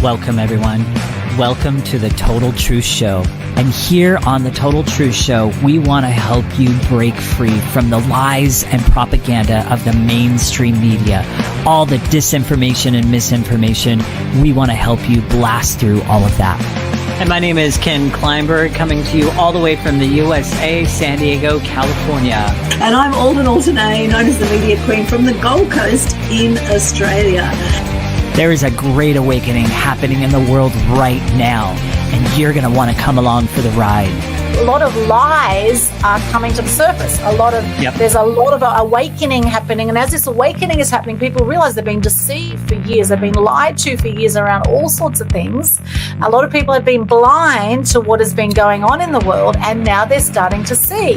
Welcome, everyone. Welcome to the Total Truth Show. And here on the Total Truth Show, we want to help you break free from the lies and propaganda of the mainstream media, all the disinformation and misinformation. We want to help you blast through all of that. And my name is Ken Kleinberg, coming to you all the way from the USA, San Diego, California. And I'm Aldwyn Altuney, known as the Media Queen from the Gold Coast in Australia. There is a great awakening happening in the world right now, and you're going to want to come along for the ride. A lot of lies are coming to the surface. There's a lot of awakening happening, and as this awakening is happening, people realize they've been deceived for years. They've been lied to for years around all sorts of things. A lot of people have been blind to what has been going on in the world, and now they're starting to see.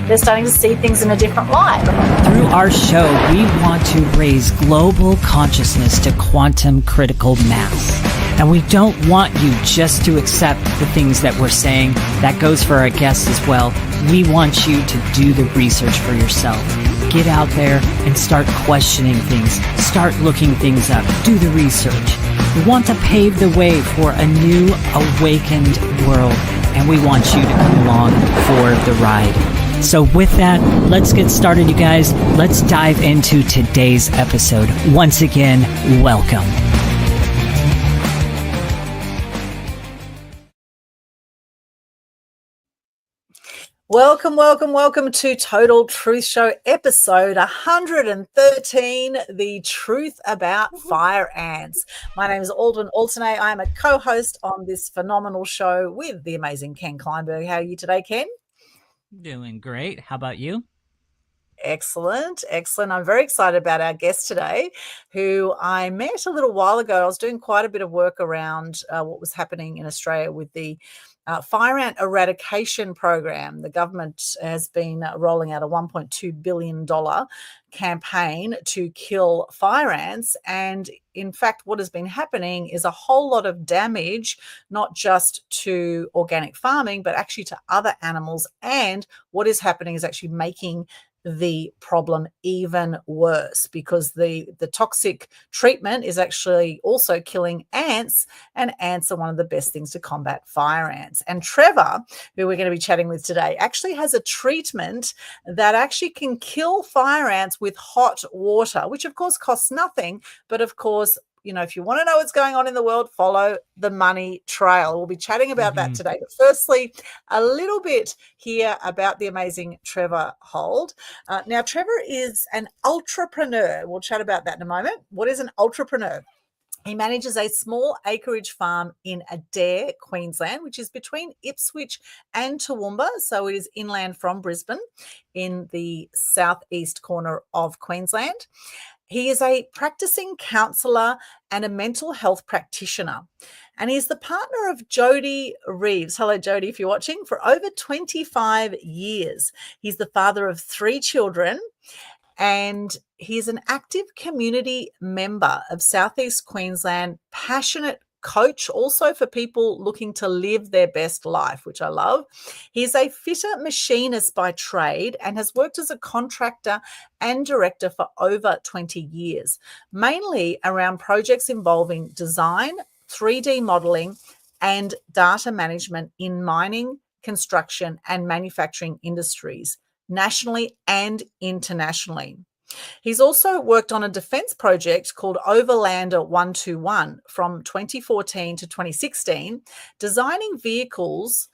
They're starting to see things in a different light. Through our show, we want to raise global consciousness to quantum critical mass. And we don't want you just to accept the things that we're saying. That goes for our guests as well. We want you to do the research for yourself. Get out there and start questioning things. Start looking things up. Do the research. We want to pave the way for a new awakened world. And we want you to come along for the ride. So with that, let's get started, you guys. Let's dive into today's episode. Once again, welcome. Welcome to Total Truth Show episode 113, The Truth About Fire Ants. My name is Aldwyn Altuney. I am a co-host on this phenomenal show with the amazing Ken Kleinberg. How are you today, Ken? Doing great. How about you? Excellent. I'm very excited about our guest today, who I met a little while ago. I was doing quite a bit of work around what was happening in Australia with the fire ant eradication program. The government has been rolling out a $1.2 billion campaign to kill fire ants. And in fact, what has been happening is a whole lot of damage, not just to organic farming, but actually to other animals. And what is happening is actually making the problem even worse, because the toxic treatment is actually also killing ants, and ants are one of the best things to combat fire ants. And Trevor, who we're going to be chatting with today, actually has a treatment that actually can kill fire ants with hot water, which of course costs nothing, but of course, you know, if you want to know what's going on in the world, follow the money trail. We'll be chatting about that today. But firstly, a little bit here about the amazing Trevor Hold. Now, Trevor is an entrepreneur. We'll chat about that in a moment. What is an entrepreneur? He manages a small acreage farm in Adair, Queensland, which is between Ipswich and Toowoomba. So it is inland from Brisbane in the southeast corner of Queensland. He is a practicing counsellor and a mental health practitioner. And he's the partner of Jody Reeves. Hello, Jody, if you're watching, for over 25 years. He's the father of 3 children, and he's an active community member of Southeast Queensland, passionate coach also for people looking to live their best life, which I love. He's a fitter machinist by trade and has worked as a contractor and director for over 20 years, mainly around projects involving design, 3D modeling, and data management in mining, construction, and manufacturing industries, nationally and internationally. He's also worked on a defence project called Overlander 121 from 2014 to 2016, designing vehicles,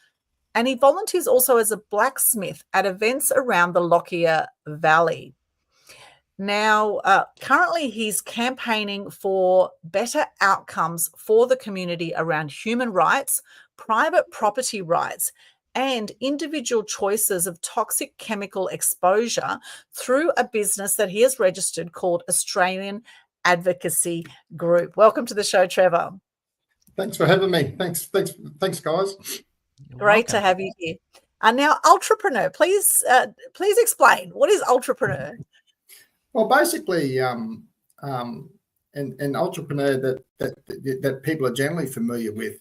and he volunteers also as a blacksmith at events around the Lockyer Valley. Now, currently he's campaigning for better outcomes for the community around human rights, private property rights, and individual choices of toxic chemical exposure through a business that he has registered called Australian Advocacy Group. Welcome to the show, Trevor. Thanks for having me. Thanks, guys. Great to have you here. Now, entrepreneur, please explain, what is entrepreneur? Well, basically, an entrepreneur that people are generally familiar with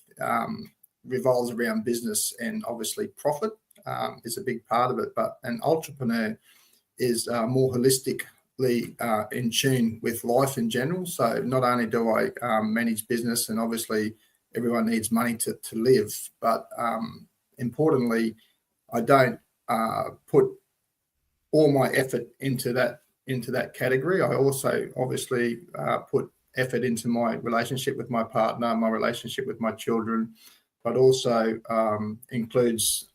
revolves around business, and obviously profit is a big part of it. But an entrepreneur is a more holistic in tune with life in general. So not only do I manage business, and obviously everyone needs money to live, but importantly, I don't put all my effort into that category. I also obviously put effort into my relationship with my partner, my relationship with my children, but also includes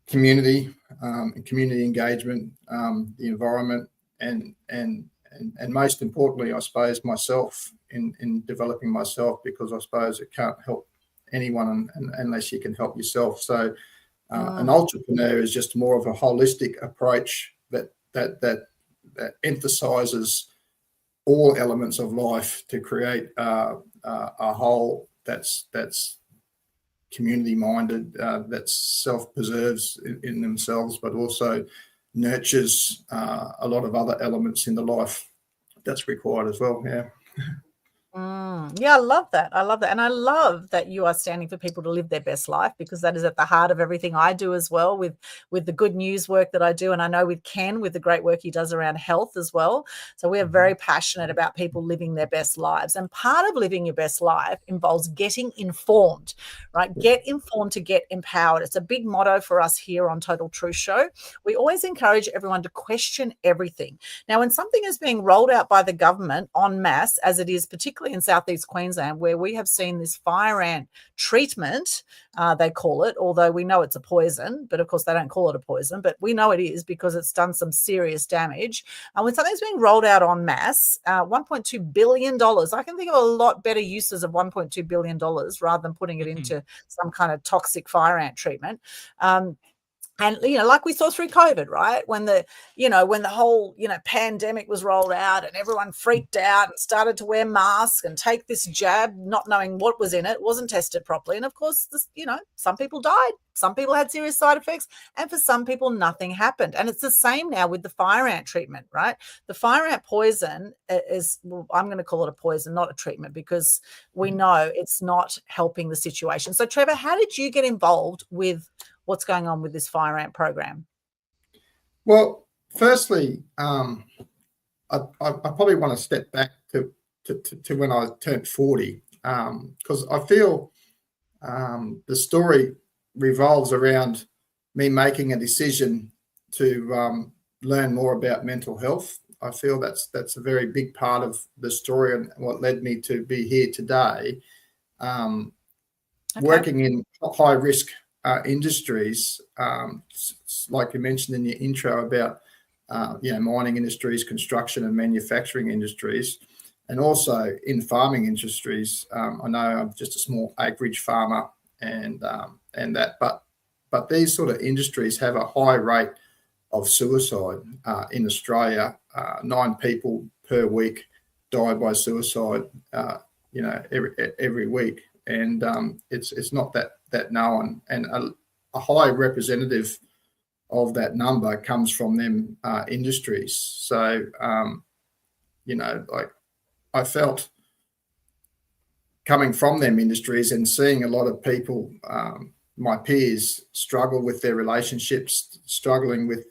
community engagement, the environment, and most importantly, I suppose, myself in developing myself, because I suppose it can't help anyone unless you can help yourself. So an entrepreneur is just more of a holistic approach that emphasizes all elements of life to create a whole that's community minded, that self-preserves in themselves, but also nurtures a lot of other elements in the life that's required as well. Yeah. Yeah, I love that. I love that. And I love that you are standing for people to live their best life, because that is at the heart of everything I do as well, with the good news work that I do. And I know with Ken, with the great work he does around health as well. So we are very passionate about people living their best lives. And part of living your best life involves getting informed, right? Get informed to get empowered. It's a big motto for us here on Total Truth Show. We always encourage everyone to question everything. Now, when something is being rolled out by the government en masse, as it is particularly in Southeast Queensland, where we have seen this fire ant treatment, they call it, although we know it's a poison, but of course they don't call it a poison, but we know it is because it's done some serious damage. And when something's being rolled out en masse, $1.2 billion, I can think of a lot better uses of $1.2 billion rather than putting it into some kind of toxic fire ant treatment. And, like we saw through COVID, right? When the whole, pandemic was rolled out and everyone freaked out and started to wear masks and take this jab, not knowing what was in it, wasn't tested properly. And of course, some people died, some people had serious side effects, and for some people, nothing happened. And it's the same now with the fire ant treatment, right? The fire ant poison is, well, I'm going to call it a poison, not a treatment, because we know it's not helping the situation. So, Trevor, how did you get involved with what's going on with this fire ant program? Well, firstly, I probably want to step back to when I turned 40, because I feel the story revolves around me making a decision to learn more about mental health. I feel that's a very big part of the story and what led me to be here today, working in high risk industries, like you mentioned in your intro about mining industries, construction and manufacturing industries, and also in farming industries. I know I'm just a small acreage farmer, and that, but these sort of industries have a high rate of suicide in Australia. 9 people per week die by suicide, every week, and it's not that known, and a high representative of that number comes from them industries. So, like I felt coming from them industries and seeing a lot of people, my peers, struggle with their relationships, struggling with,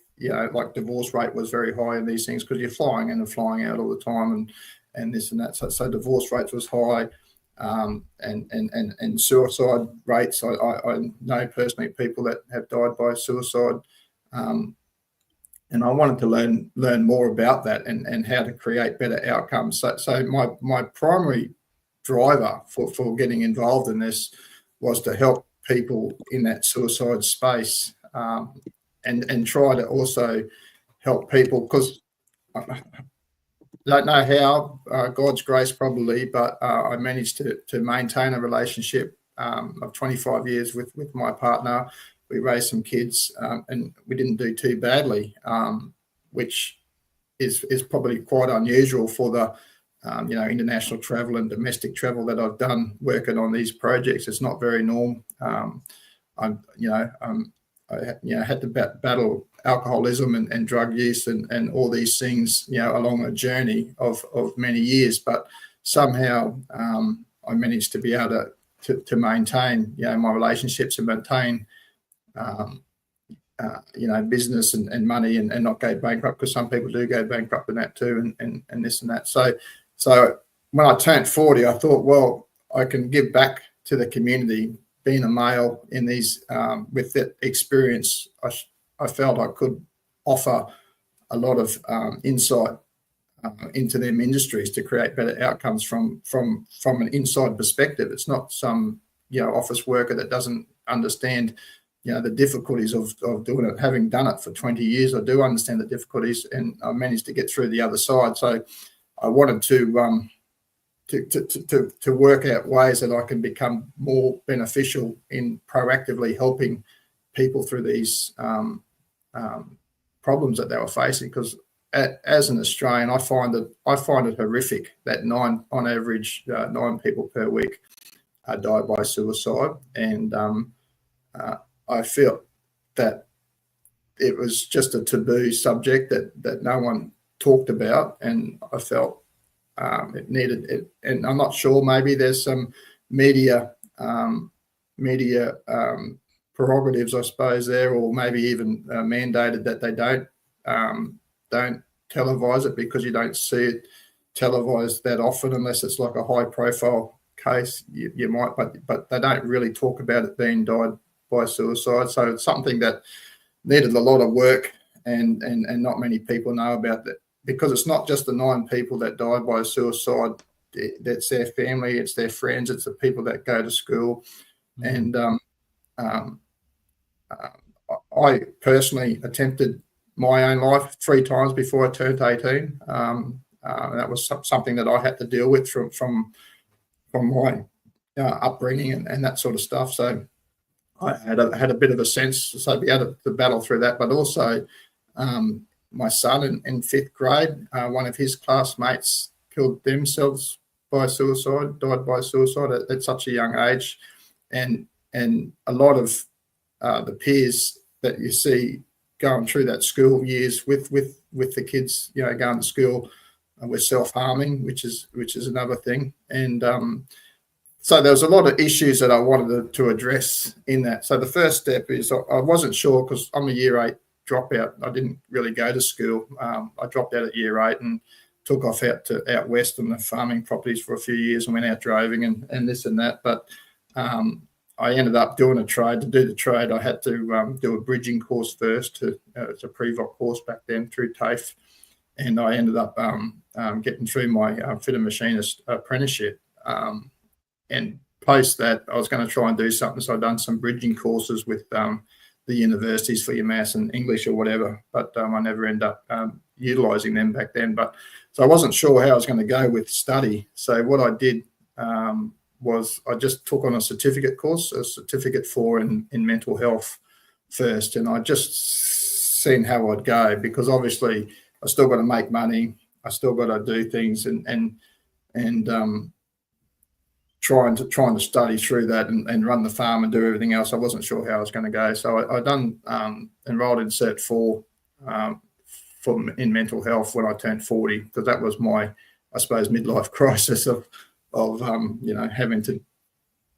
like divorce rate was very high in these things because you're flying in and flying out all the time and this and that. So divorce rates was high. And suicide rates. I know personally people that have died by suicide, and I wanted to learn more about that and how to create better outcomes. So my primary driver for getting involved in this was to help people in that suicide space, and try to also help people, because don't know how, God's grace probably, but I managed to maintain a relationship of 25 years with my partner. We raised some kids, and we didn't do too badly, which is probably quite unusual for the international travel and domestic travel that I've done working on these projects. It's not very normal. I had to battle alcoholism and drug use and all these things, along a journey of many years. But somehow I managed to be able to maintain, my relationships and maintain business and money and not go bankrupt, because some people do go bankrupt in that too, and this and that. So when I turned 40, I thought, well, I can give back to the community. Being a male in these, with that experience, I felt I could offer a lot of insight into them industries to create better outcomes from an inside perspective. It's not some office worker that doesn't understand the difficulties of doing it. Having done it for 20 years, I do understand the difficulties, and I managed to get through the other side. So I wanted to work out ways that I can become more beneficial in proactively helping people through these problems that they were facing. Because as an Australian, I find it horrific that on average 9 people per week die by suicide, and I felt that it was just a taboo subject that no one talked about, and I felt it needed it. And I'm not sure, maybe there's some media prerogatives, I suppose, there, or maybe even mandated that they don't televise it, because you don't see it televised that often unless it's like a high profile case. You might, but they don't really talk about it being died by suicide. So it's something that needed a lot of work, and not many people know about that, because it's not just the 9 people that died by suicide. That's their family, it's their friends, it's the people that go to school. And I personally attempted my own life 3 times before I turned 18. And that was something that I had to deal with from my upbringing and that sort of stuff. So I had a bit of a sense, so be able to battle through that. But also, my son in 5th grade, one of his classmates killed themselves by suicide, died by suicide at such a young age, and a lot of the peers that you see going through that school years with the kids, going to school, were self-harming, which is another thing. And so there was a lot of issues that I wanted to address in that. So the first step is I wasn't sure, because I'm a year 8 dropout. I didn't really go to school. I dropped out at year 8 and took off out west on the farming properties for a few years, and went out droving and this and that. But I ended up doing a trade. To do the trade, I had to do a bridging course first. It's a pre-voc course back then through TAFE, and I ended up getting through my fitter machinist apprenticeship. And post that, I was going to try and do something. So I'd done some bridging courses with the universities for your maths and English or whatever, but I never ended up utilising them back then. But so I wasn't sure how I was going to go with study. So what I did was I just took on a certificate course, a certificate 4 in mental health first, and I just seen how I'd go, because obviously I still got to make money, I still got to do things, and trying to study through that and run the farm and do everything else. I wasn't sure how I was going to go. So I done enrolled in Cert 4 in mental health when I turned 40, because that was my, I suppose, midlife crisis of having to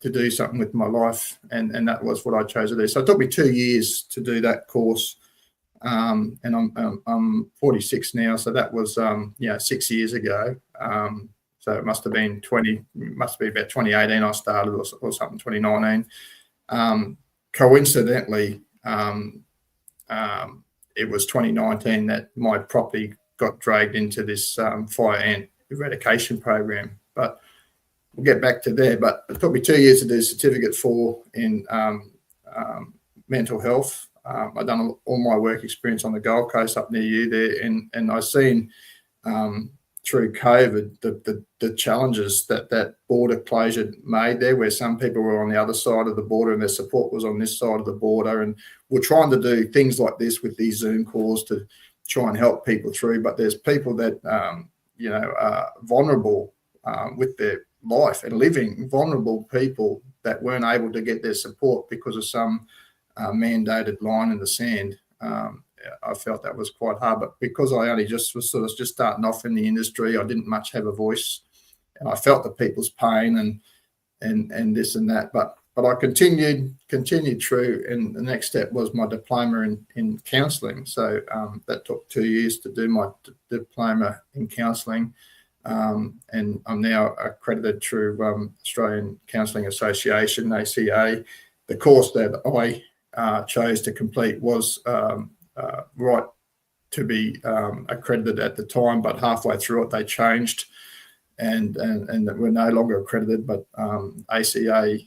do something with my life, and that was what I chose to do. So it took me 2 years to do that course, and I'm 46 now, so that was 6 years ago. So it must have been about 2018 I started, or something, 2019. Coincidentally, it was 2019 that my property got dragged into this fire ant eradication program. But we'll get back to there. But it took me 2 years to do certificate 4 in mental health. I've done all my work experience on the Gold Coast up near you there, and I've seen through COVID the challenges that border closure made there, where some people were on the other side of the border and their support was on this side of the border. And we're trying to do things like this with these Zoom calls to try and help people through. But there's people that are vulnerable with their life, and living vulnerable people that weren't able to get their support because of some mandated line in the sand. I felt that was quite hard, but because I only just was sort of just starting off in the industry, I didn't much have a voice, and I felt the people's pain and this and that. But but I continued through, and the next step was my diploma in counselling. So that took 2 years to do my diploma in counselling, and I'm now accredited through Australian Counselling Association, ACA. The course that I chose to complete was right to be accredited at the time, but halfway through it they changed, and we're no longer accredited. But ACA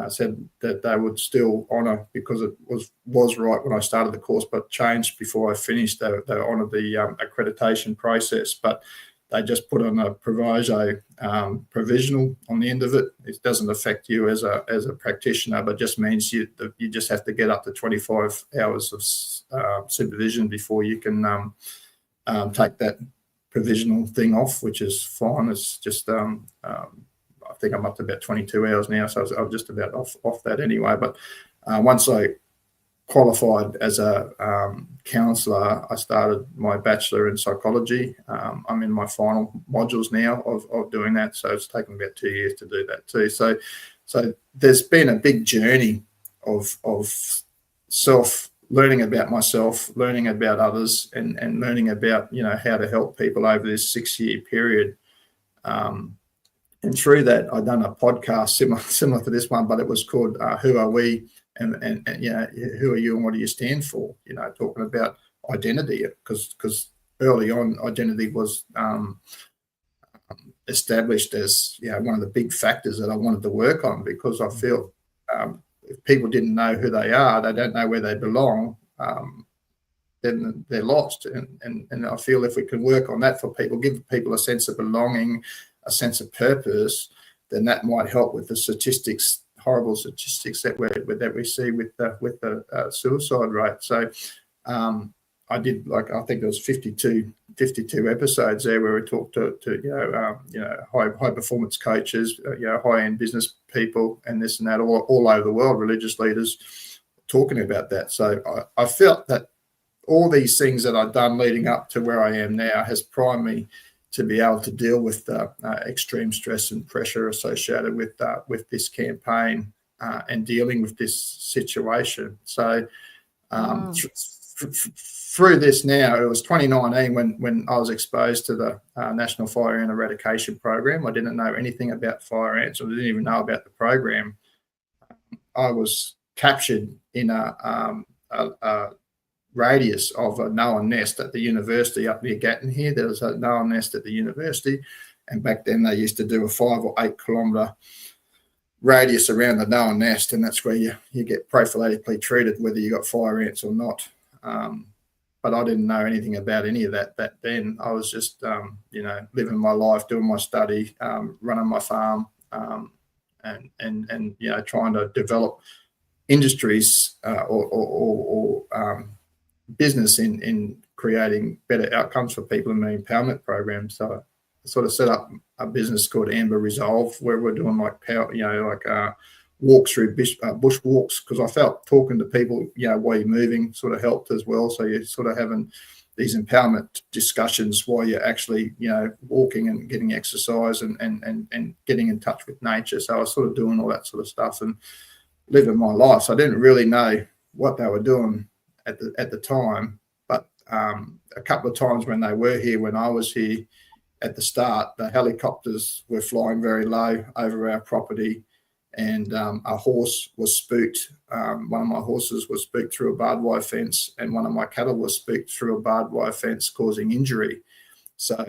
said that they would still honour, because it was right when I started the course, but changed before I finished. They honoured the accreditation process, but they just put on a proviso, provisional on the end of it. It doesn't affect you as a practitioner, but just means you just have to get up to 25 hours of supervision before you can take that provisional thing off, which is fine. It's just I think I'm up to about 22 hours now, so I was just about off that anyway. But once I qualified as a counsellor, I started my bachelor in psychology. I'm in my final modules now of doing that, so it's taken about 2 years to do that too. So there's been a big journey of learning about myself, learning about others, and learning about how to help people over this 6-year period. And through that, I've done a podcast similar to this one, but it was called "Who Are We?" And who are you and what do you stand for? Talking about identity, because early on identity was established as one of the big factors that I wanted to work on, because I feel if people didn't know who they are, they don't know where they belong, then they're lost. And I feel if we can work on that for people, give people a sense of belonging, a sense of purpose, then that might help with the horrible statistics that we see with the suicide rate. So I did, I think there was 52 episodes there where we talked to high performance coaches, high end business people, and this and that, all over the world, religious leaders talking about that. So I felt that all these things that I've done leading up to where I am now has primed me to be able to deal with the extreme stress and pressure associated with this campaign and dealing with this situation. So through this now, it was 2019 when I was exposed to the National Fire Ant Eradication Program. I didn't know anything about fire ants. I didn't even know about the program. I was captured in a radius of a known nest at the university up near Gatton here. There was a known nest at the university, and back then they used to do a 5 or 8 kilometre radius around the known nest, and that's where you get prophylactically treated whether you got fire ants or not. But I didn't know anything about any of that back then. I was just living my life, doing my study, running my farm, and trying to develop industries or business in creating better outcomes for people in the empowerment program. So I sort of set up a business called Amber Resolve, where we're doing walks through bush walks, because I felt talking to people, while you're moving sort of helped as well. So you're sort of having these empowerment discussions while you're actually, walking and getting exercise and getting in touch with nature. So I was sort of doing all that sort of stuff and living my life. So I didn't really know what they were doing at the time, but a couple of times when they were here, when I was here at the start, the helicopters were flying very low over our property, and a horse was spooked. One of my horses was spooked through a barbed wire fence, and one of my cattle was spooked through a barbed wire fence, causing injury. So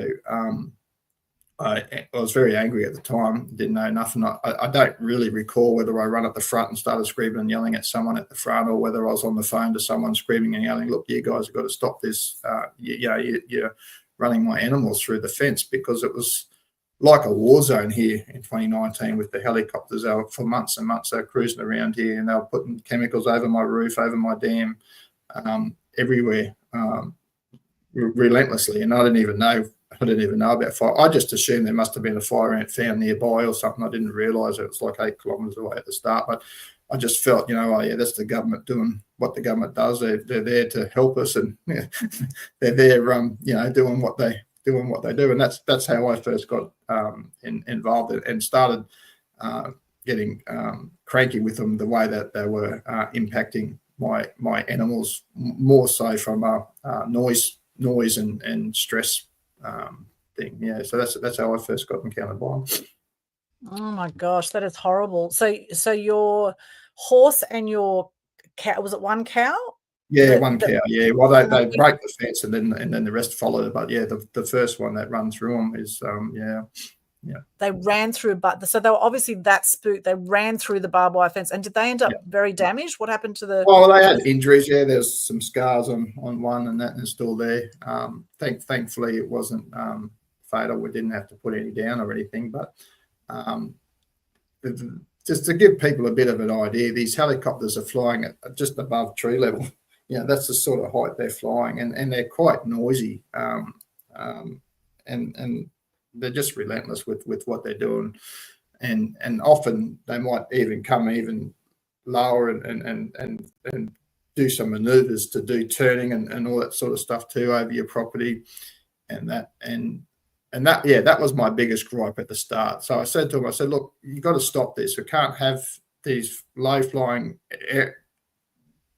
I was very angry at the time, didn't know nothing. I don't really recall whether I ran up the front and started screaming and yelling at someone at the front, or whether I was on the phone to someone screaming and yelling, "Look, you guys have got to stop this. You're running my animals through the fence," because it was like a war zone here in 2019 with the helicopters. They were, for months and months, they were cruising around here, and they were putting chemicals over my roof, over my dam, everywhere, relentlessly. And I didn't even know about fire. I just assumed there must have been a fire ant found nearby or something. I didn't realise it was like 8 kilometres away at the start. But I just felt, that's the government doing what the government does. They're there to help us, and they're there, doing what they do. And that's how I first got involved and started getting cranky with them the way that they were impacting my animals, more so from a noise and stress thing. Yeah, so that's how I first got encountered by them. Oh my gosh, that is horrible. So your horse and your cow, was it one cow? Yeah, one cow. Yeah, well, they break the fence and then the rest followed. But yeah, the first one that run through them is yeah. They ran through, but so they were obviously that spooked. They ran through the barbed wire fence, and did they end up very damaged? What happened to the? Well, they had injuries. Yeah, there's some scars on one, and that is still there. Thankfully, it wasn't fatal. We didn't have to put any down or anything. But just to give people a bit of an idea, these helicopters are flying at just above tree level. That's the sort of height they're flying, and they're quite noisy. And they're just relentless with what they're doing, and often they might even come even lower and do some maneuvers to do turning and all that sort of stuff too over your property, and that was my biggest gripe at the start. So I said to him, I said, look, you've got to stop this. We can't have these low flying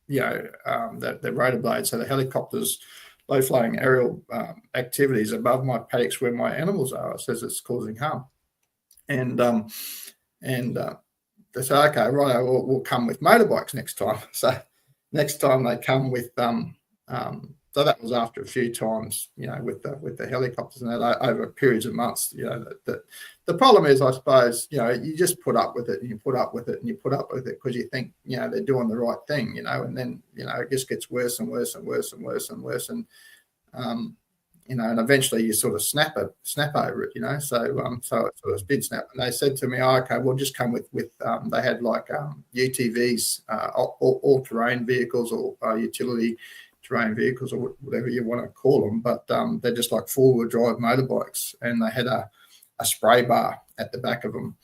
the rotor blades, so the helicopters, low flying aerial activities above my paddocks where my animals are. It says it's causing harm. And they say, okay, right, we'll come with motorbikes next time. So next time they come with so that was after a few times, with the helicopters and that over periods of months. The problem is, I suppose, you just put up with it and you put up with it and you put up with it because you think, they're doing the right thing, and then, it just gets worse and worse and worse and worse and worse. And, and eventually you sort of snap over it, so it sort of did snap. And they said to me, oh, okay, we'll just come with they had like UTVs, all-terrain vehicles or utility terrain vehicles or whatever you want to call them, but they're just like four-wheel drive motorbikes, and they had a spray bar at the back of them.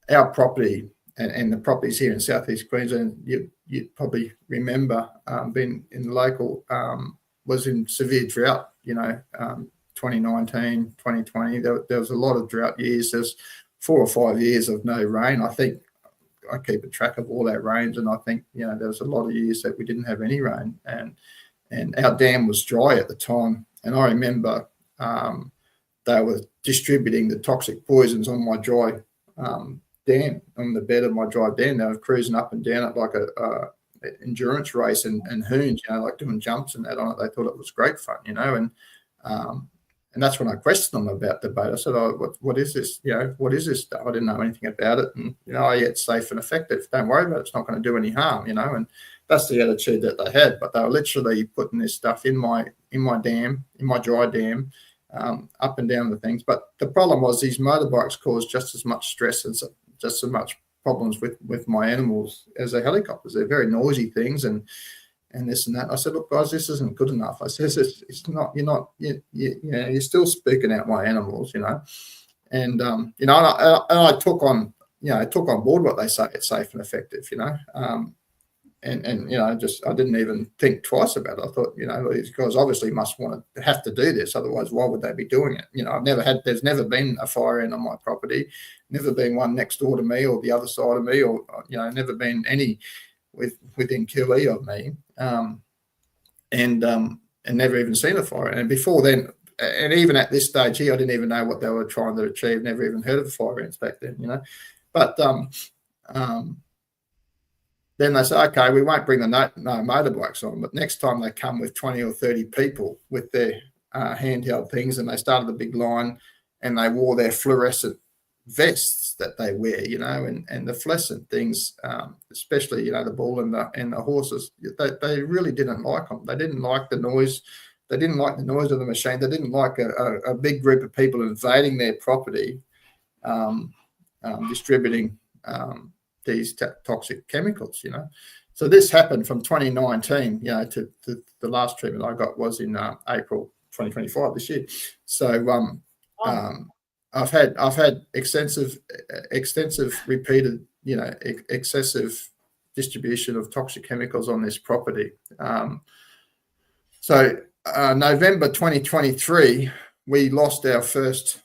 Our property and the properties here in southeast Queensland, you probably remember being in the local, was in severe drought. 2019, 2020, there was a lot of drought years. There's 4 or 5 years of no rain. I think I keep a track of all our rains, and I think there was a lot of years that we didn't have any rain, and our dam was dry at the time. And I remember they were distributing the toxic poisons on my dry dam, on the bed of my dry dam. They were cruising up and down it like a endurance race and hoons, like doing jumps and that on it. They thought it was great fun, and that's when I questioned them about the boat. I said, oh, what is this? What is this stuff? I didn't know anything about it. And, it's safe and effective. Don't worry about it. It's not going to do any harm, and that's the attitude that they had. But they were literally putting this stuff in my dam, in my dry dam, up and down the things. But the problem was these motorbikes caused just as much stress and just as much problems with my animals as the helicopters. They're very noisy things and this and that. I said, look, guys, this isn't good enough. I said, it's not. You're still speaking out my animals, and I took on board what they say. It's safe and effective, and I didn't even think twice about it. I thought, these guys obviously must have to do this, otherwise why would they be doing it? There's never been a fire ant on my property, never been one next door to me or the other side of me, or never been any within QE of me, and never even seen a fire. And before then, and even at this stage here, I didn't even know what they were trying to achieve. Never even heard of fire ants back then, But then they say, okay, we won't bring the no motorbikes on, but next time they come with 20 or 30 people with their handheld things, and they started a big line, and they wore their fluorescent vests that they wear, and the fluorescent things, especially, the bull and the horses, they really didn't like them. They didn't like the noise. They didn't like the noise of the machine. They didn't like a big group of people invading their property, distributing these toxic chemicals, So this happened from 2019, to the last treatment I got was in April 2025 this year. So I've had extensive repeated, excessive distribution of toxic chemicals on this property. So November 2023, we lost our first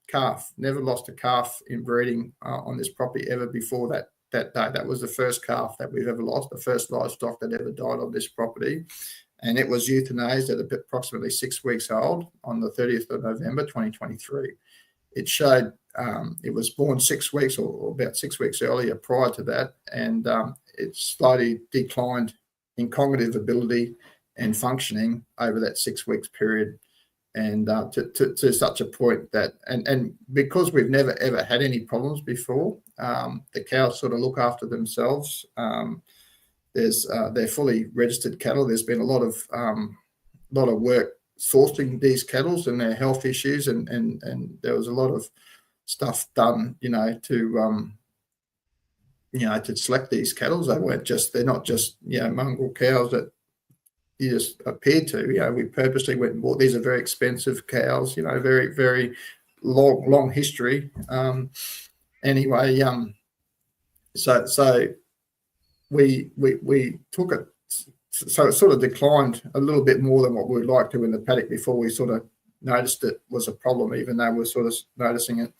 calf. Never lost a calf in breeding on this property ever before that day. That was the first calf that we've ever lost, the first livestock that ever died on this property. And it was euthanized at approximately 6 weeks old on the 30th of November 2023. It showed it was born 6 weeks or about 6 weeks earlier prior to that, and it slightly declined in cognitive ability and functioning over that 6 weeks period, and to such a point that, and because we've never ever had any problems before, the cows sort of look after themselves. They're fully registered cattle. There's been a lot of work sourcing these cattle and their health issues, and there was a lot of stuff done, to select these cattle. They're not just mongrel cows that you just appear to. We purposely went and bought. These are very expensive cows. Very very long history. Anyway, so we took it. So it sort of declined a little bit more than what we would like to in the paddock before we sort of noticed it was a problem, even though we're sort of noticing it.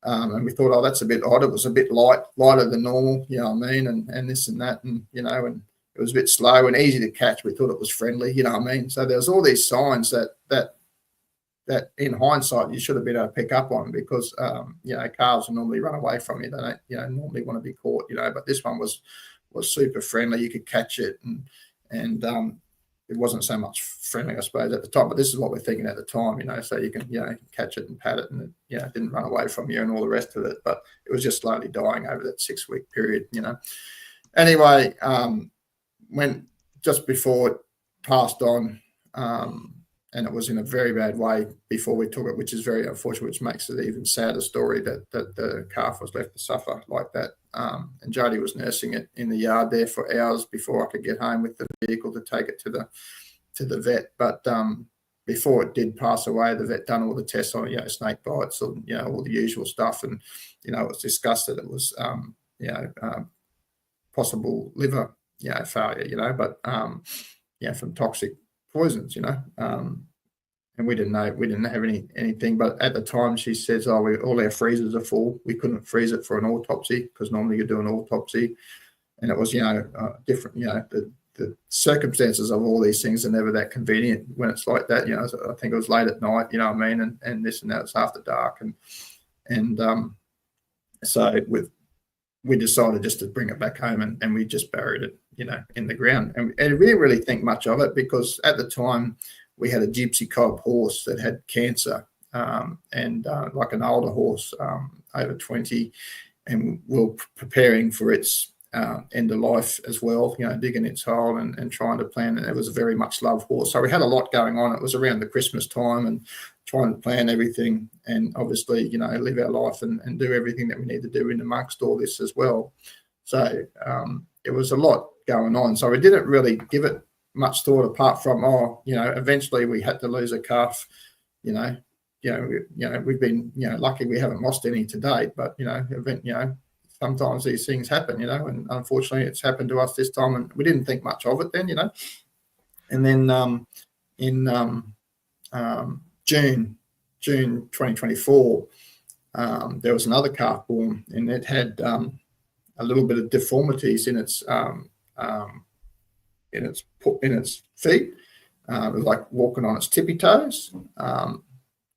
And we thought, that's a bit odd. It was a bit lighter than normal, and this and that, and it was a bit slow and easy to catch. We thought it was friendly, So there's all these signs that in hindsight you should have been able to pick up on, because calves will normally run away from you. They don't, normally want to be caught, But this one was super friendly. You could catch it, and it wasn't so much friendly, I suppose, at the time. But this is what we're thinking at the time, So you can catch it and pat it, and it didn't run away from you and all the rest of it. But it was just slowly dying over that 6 week period, Anyway, when just before it passed on, and it was in a very bad way before we took it, which is very unfortunate, which makes it even sadder story that the calf was left to suffer like that. And Jodie was nursing it in the yard there for hours before I could get home with the vehicle to take it to the vet. But before it did pass away, the vet done all the tests on it, snake bites, or all the usual stuff, and it was discussed that it was possible liver failure, but from toxic poisons, and we didn't have anything. But at the time, she says, all our freezers are full. We couldn't freeze it for an autopsy, because normally you do an autopsy, and it was different. The circumstances of all these things are never that convenient when it's like that. I think it was late at night, and this and that. It's after dark, and so we decided just to bring it back home, and we just buried it, in the ground. And we didn't really think much of it, because at the time we had a gypsy cob horse that had cancer, and like an older horse, over 20, and we're preparing for its end of life as well, digging its hole and trying to plan. And it was a very much loved horse. So we had a lot going on. It was around the Christmas time, and trying to plan everything, and obviously, live our life and do everything that we need to do in amongst all this as well. So it was a lot going on. So we didn't really give it much thought, apart from, eventually we had to lose a calf. We've been, lucky we haven't lost any to date, but, sometimes these things happen, and unfortunately it's happened to us this time, and we didn't think much of it then, And then in June 2024, there was another calf born, and it had a little bit of deformities in its feet. It was like walking on its tippy toes.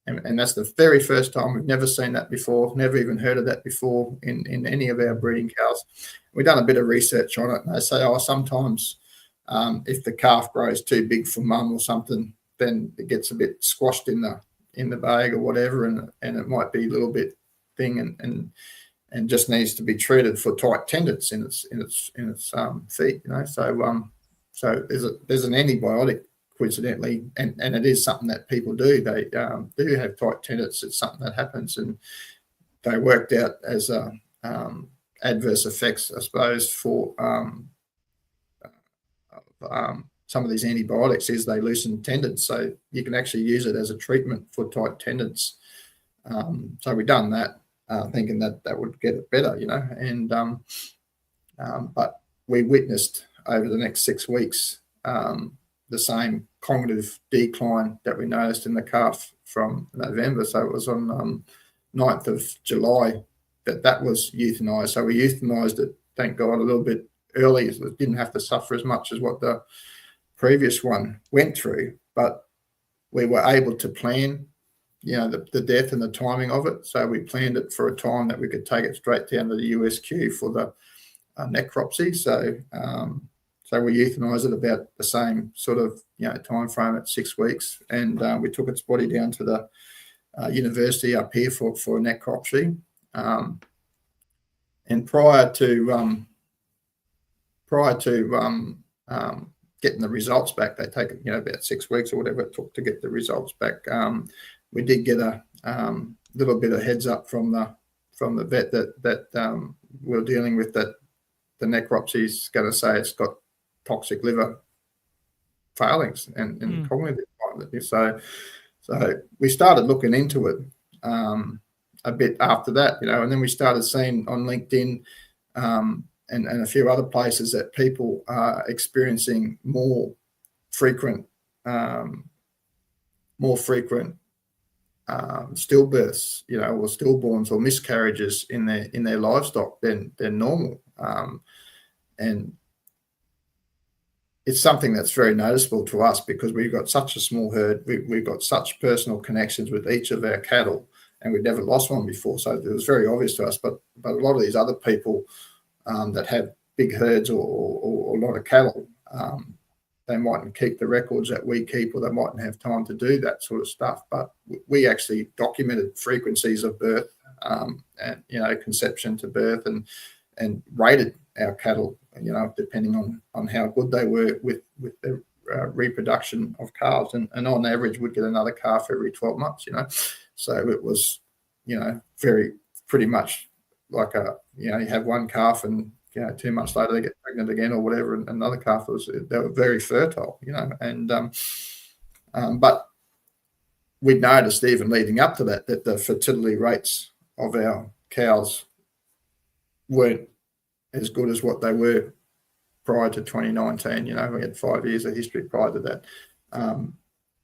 And that's the very first time. We've never seen that before, never even heard of that before in any of our breeding cows. We've done a bit of research on it, and they say, sometimes if the calf grows too big for mum or something, then it gets a bit squashed in the bag or whatever, and it might be a little bit thing, and just needs to be treated for tight tendons in its feet. So there's an antibiotic, coincidentally, and it is something that people do. They do have tight tendons. It's something that happens, and they worked out as adverse effects, I suppose, for some of these antibiotics is they loosen tendons. So you can actually use it as a treatment for tight tendons. So we've done that, thinking that would get it better, and but we witnessed over the next 6 weeks the same cognitive decline that we noticed in the calf from November. So it was on 9th of July that was euthanized. So we euthanized it, thank God, a little bit early, so it didn't have to suffer as much as what the previous one went through. But we were able to plan, the death and the timing of it. So we planned it for a time that we could take it straight down to the USQ for the necropsy. So we euthanized it about the same sort of time frame at 6 weeks, and we took its body down to the university up here for a necropsy. And prior to getting the results back, they take about 6 weeks or whatever it took to get the results back. We did get a little bit of heads up from the vet that we're dealing with, that the necropsy is going to say it's got toxic liver failings and cognitive decline. So we started looking into it a bit after that, and then we started seeing on LinkedIn and a few other places that people are experiencing more frequent stillbirths, or stillborns or miscarriages in their livestock than normal, and it's something that's very noticeable to us because we've got such a small herd. We've got such personal connections with each of our cattle, and we've never lost one before, so it was very obvious to us. But a lot of these other people that have big herds or a lot of cattle, they mightn't keep the records that we keep, or they mightn't have time to do that sort of stuff. But we actually documented frequencies of birth, and conception to birth, and rated our cattle, depending on how good they were with their reproduction of calves, and on average would get another calf every 12 months. So it was, very pretty much like you have one calf and 2 months later they get pregnant again or whatever, and another calf they were very fertile, and but we'd noticed even leading up to that the fertility rates of our cows weren't as good as what they were prior to 2019. We had 5 years of history prior to that,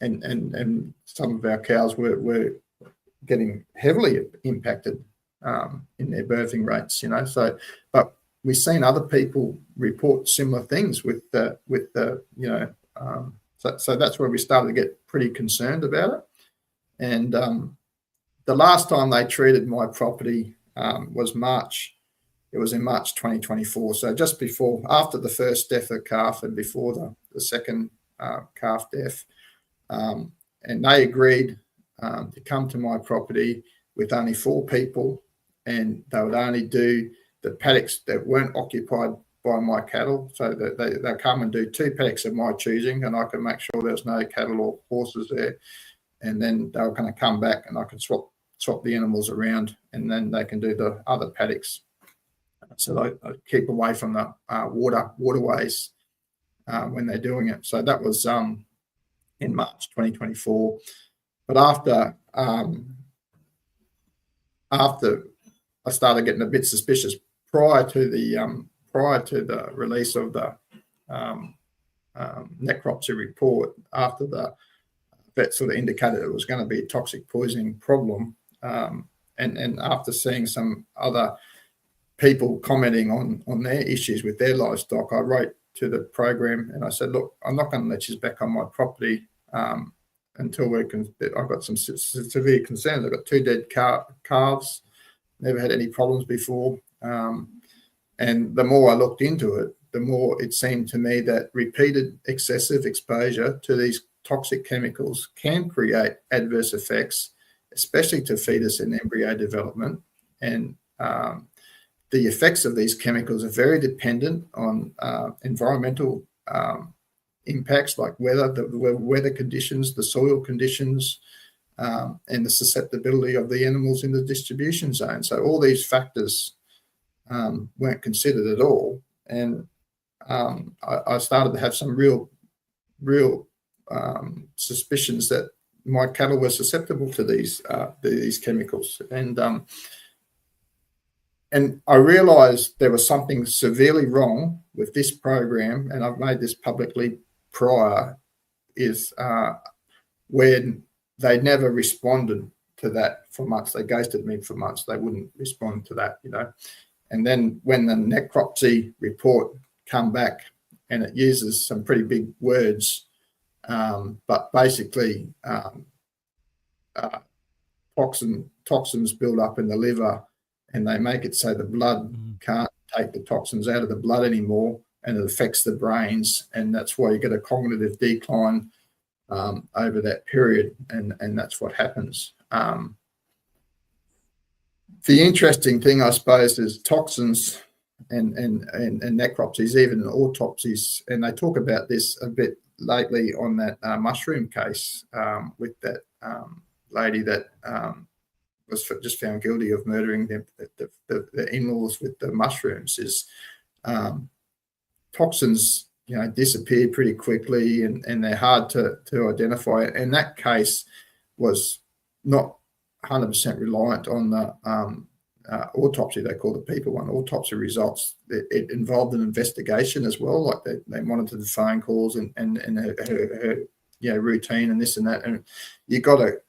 and some of our cows were getting heavily impacted in their birthing rates. So, but we've seen other people report similar things with the so that's where we started to get pretty concerned about it. And the last time they treated my property was March. It was in March 2024. So just after the first death of calf and before the second calf death. And they agreed to come to my property with only 4 people, and they would only do the paddocks that weren't occupied by my cattle. So that they'll come and do 2 paddocks of my choosing, and I can make sure there's no cattle or horses there. And then they were going to come back and I can swap the animals around, and then they can do the other paddocks. So I keep away from the waterways when they're doing it. So that was in March 2024. But after I started getting a bit suspicious prior to the release of the necropsy report, after the vet sort of indicated it was going to be a toxic poisoning problem, and after seeing some other people commenting on their issues with their livestock, I wrote to the program and I said, look, I'm not going to let you back on my property until I've got some severe concerns. I've got 2 dead calves, never had any problems before. And the more I looked into it, the more it seemed to me that repeated excessive exposure to these toxic chemicals can create adverse effects, especially to fetus and embryo development. And the effects of these chemicals are very dependent on environmental impacts like the weather conditions, the soil conditions, and the susceptibility of the animals in the distribution zone. So all these factors weren't considered at all. And I started to have some real suspicions that my cattle were susceptible to these chemicals. And I realised there was something severely wrong with this program, and I've made this publicly prior, is when they never responded to that for months. They ghosted me for months. They wouldn't respond to that, And then when the necropsy report come back, and it uses some pretty big words, but basically toxins build up in the liver, and they make it so the blood can't take the toxins out of the blood anymore, and it affects the brains, and that's why you get a cognitive decline over that period, and that's what happens. The interesting thing, I suppose, is toxins and necropsies, even autopsies, and they talk about this a bit lately on that mushroom case with that lady that was just found guilty of murdering the in-laws with the mushrooms. Is toxins, disappear pretty quickly, and they're hard to identify. And that case was not 100% reliant on the autopsy. They call the people one autopsy results. It involved an investigation as well, like they monitored the phone calls and her routine and this and that. And you got to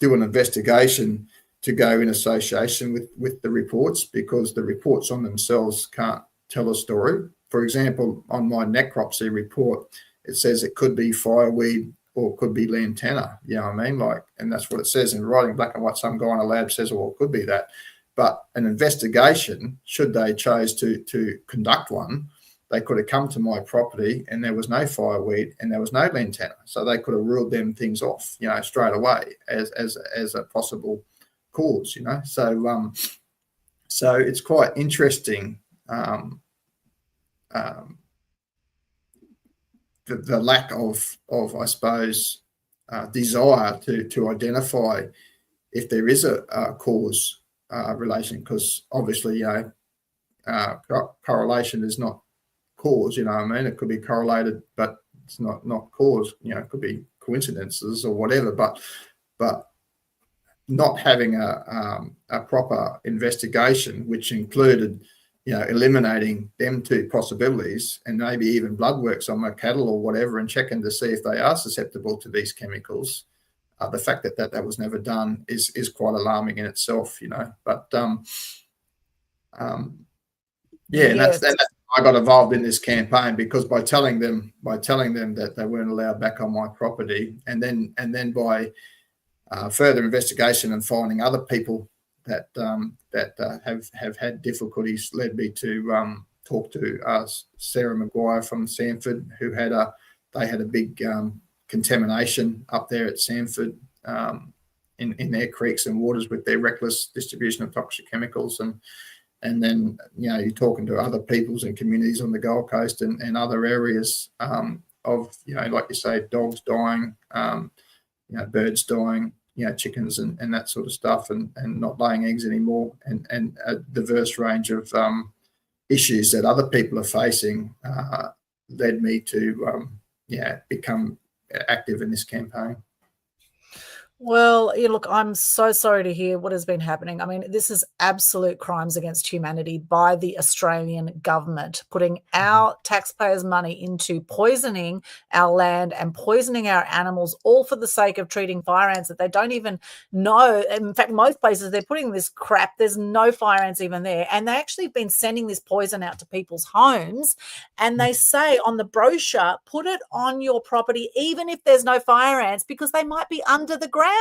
do an investigation to go in association with the reports, because the reports on themselves can't tell a story. For example, on my necropsy report, it says it could be fireweed or it could be lantana, you know what I mean? And that's what it says in writing, black and white. Some guy in a lab says, well, it could be that. But an investigation, should they chose to conduct one, they could have come to my property and there was no fireweed and there was no lantana. So they could have ruled them things off, straight away as a possible cause, So so it's quite interesting, the lack of I suppose desire to identify if there is a cause relation, because obviously correlation is not cause, you know what I mean? It could be correlated, but it's not cause. It could be coincidences or whatever, but not having a proper investigation, which included eliminating them two possibilities, and maybe even blood works on my cattle or whatever, and checking to see if they are susceptible to these chemicals. The fact that was never done is quite alarming in itself, But yes. That's I got involved in this campaign, because by telling them that they weren't allowed back on my property, and then by further investigation and finding other people that have had difficulties, led me to talk to Sarah Maguire from Sanford, who had a big contamination up there at Sanford in their creeks and waters with their reckless distribution of toxic chemicals, and then you're talking to other peoples and communities on the Gold Coast and other areas of like you say, dogs dying, birds dying, chickens and that sort of stuff, and not laying eggs anymore, and a diverse range of issues that other people are facing led me to become active in this campaign. Well, look, I'm so sorry to hear what has been happening. I mean, this is absolute crimes against humanity by the Australian government, putting our taxpayers' money into poisoning our land and poisoning our animals, all for the sake of treating fire ants that they don't even know. In fact, most places they're putting this crap, there's no fire ants even there. And they actually have been sending this poison out to people's homes. And they say on the brochure, put it on your property, even if there's no fire ants, because they might be under the ground.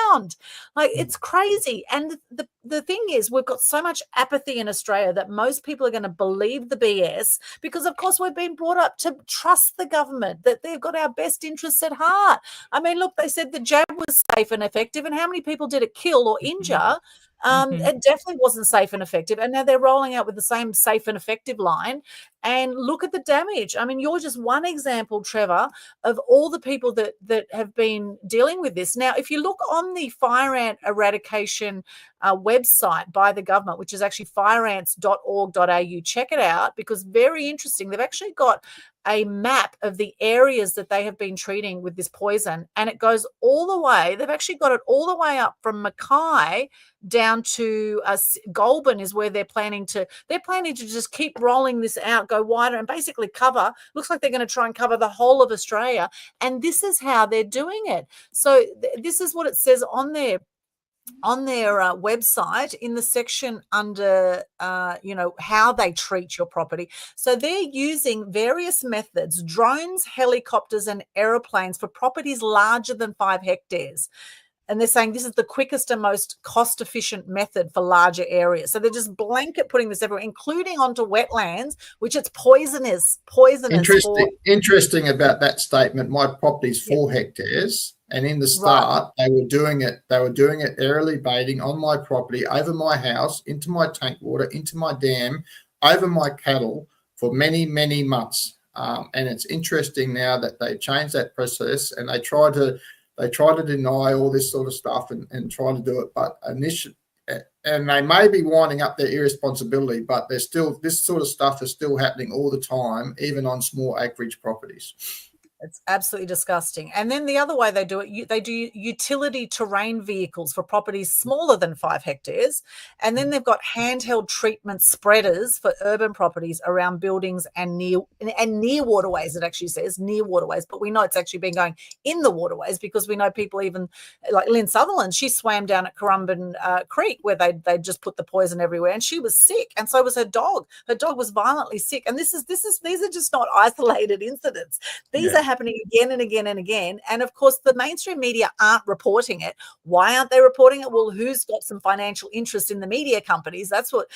Like, it's crazy. And the thing is, we've got so much apathy in Australia that most people are going to believe the BS, because of course we've been brought up to trust the government, that they've got our best interests at heart. I mean, look, they said the jab was safe and effective, and how many people did it kill or injure? It definitely wasn't safe and effective. And now they're rolling out with the same safe and effective line. And look at the damage. I mean, you're just one example, Trevor, of all the people that have been dealing with this. Now, if you look on the fire ant eradication website by the government, which is actually fireants.org.au, check it out, because very interesting. They've actually got a map of the areas that they have been treating with this poison, and it goes all the way. They've actually got it all the way up from Mackay down to Goulburn is where they're planning to just keep rolling this out, go wider, and basically cover. Looks like they're going to try and cover the whole of Australia, and this is how they're doing it. So this is what it says on there. on their website in the section under, how they treat your property. So they're using various methods, drones, helicopters, and aeroplanes for properties larger than 5 hectares. And they're saying this is the quickest and most cost-efficient method for larger areas. So they're just blanket putting this everywhere, including onto wetlands, which it's poisonous. Interesting about that statement. My property's 4 hectares, and in the start, they were doing it aerially baiting on my property, over my house, into my tank water, into my dam, over my cattle for many, many months. And it's interesting now that they changed that process, and they try to deny all this sort of stuff and try to do it, but initially, and they may be winding up their irresponsibility, but there's still, this sort of stuff is still happening all the time, even on small acreage properties. It's absolutely disgusting. And then the other way they do it, they do utility terrain vehicles for properties smaller than 5 hectares. And then they've got handheld treatment spreaders for urban properties around buildings and near waterways. It actually says near waterways, but we know it's actually been going in the waterways, because we know people, even like Lynn Sutherland, she swam down at Currumbin Creek, where they just put the poison everywhere, and she was sick, and so was her dog. Her dog was violently sick. And these are just not isolated incidents. These are happening again and again and again. And of course, the mainstream media aren't reporting it. Why aren't they reporting it? Well, who's got some financial interest in the media companies? That's what,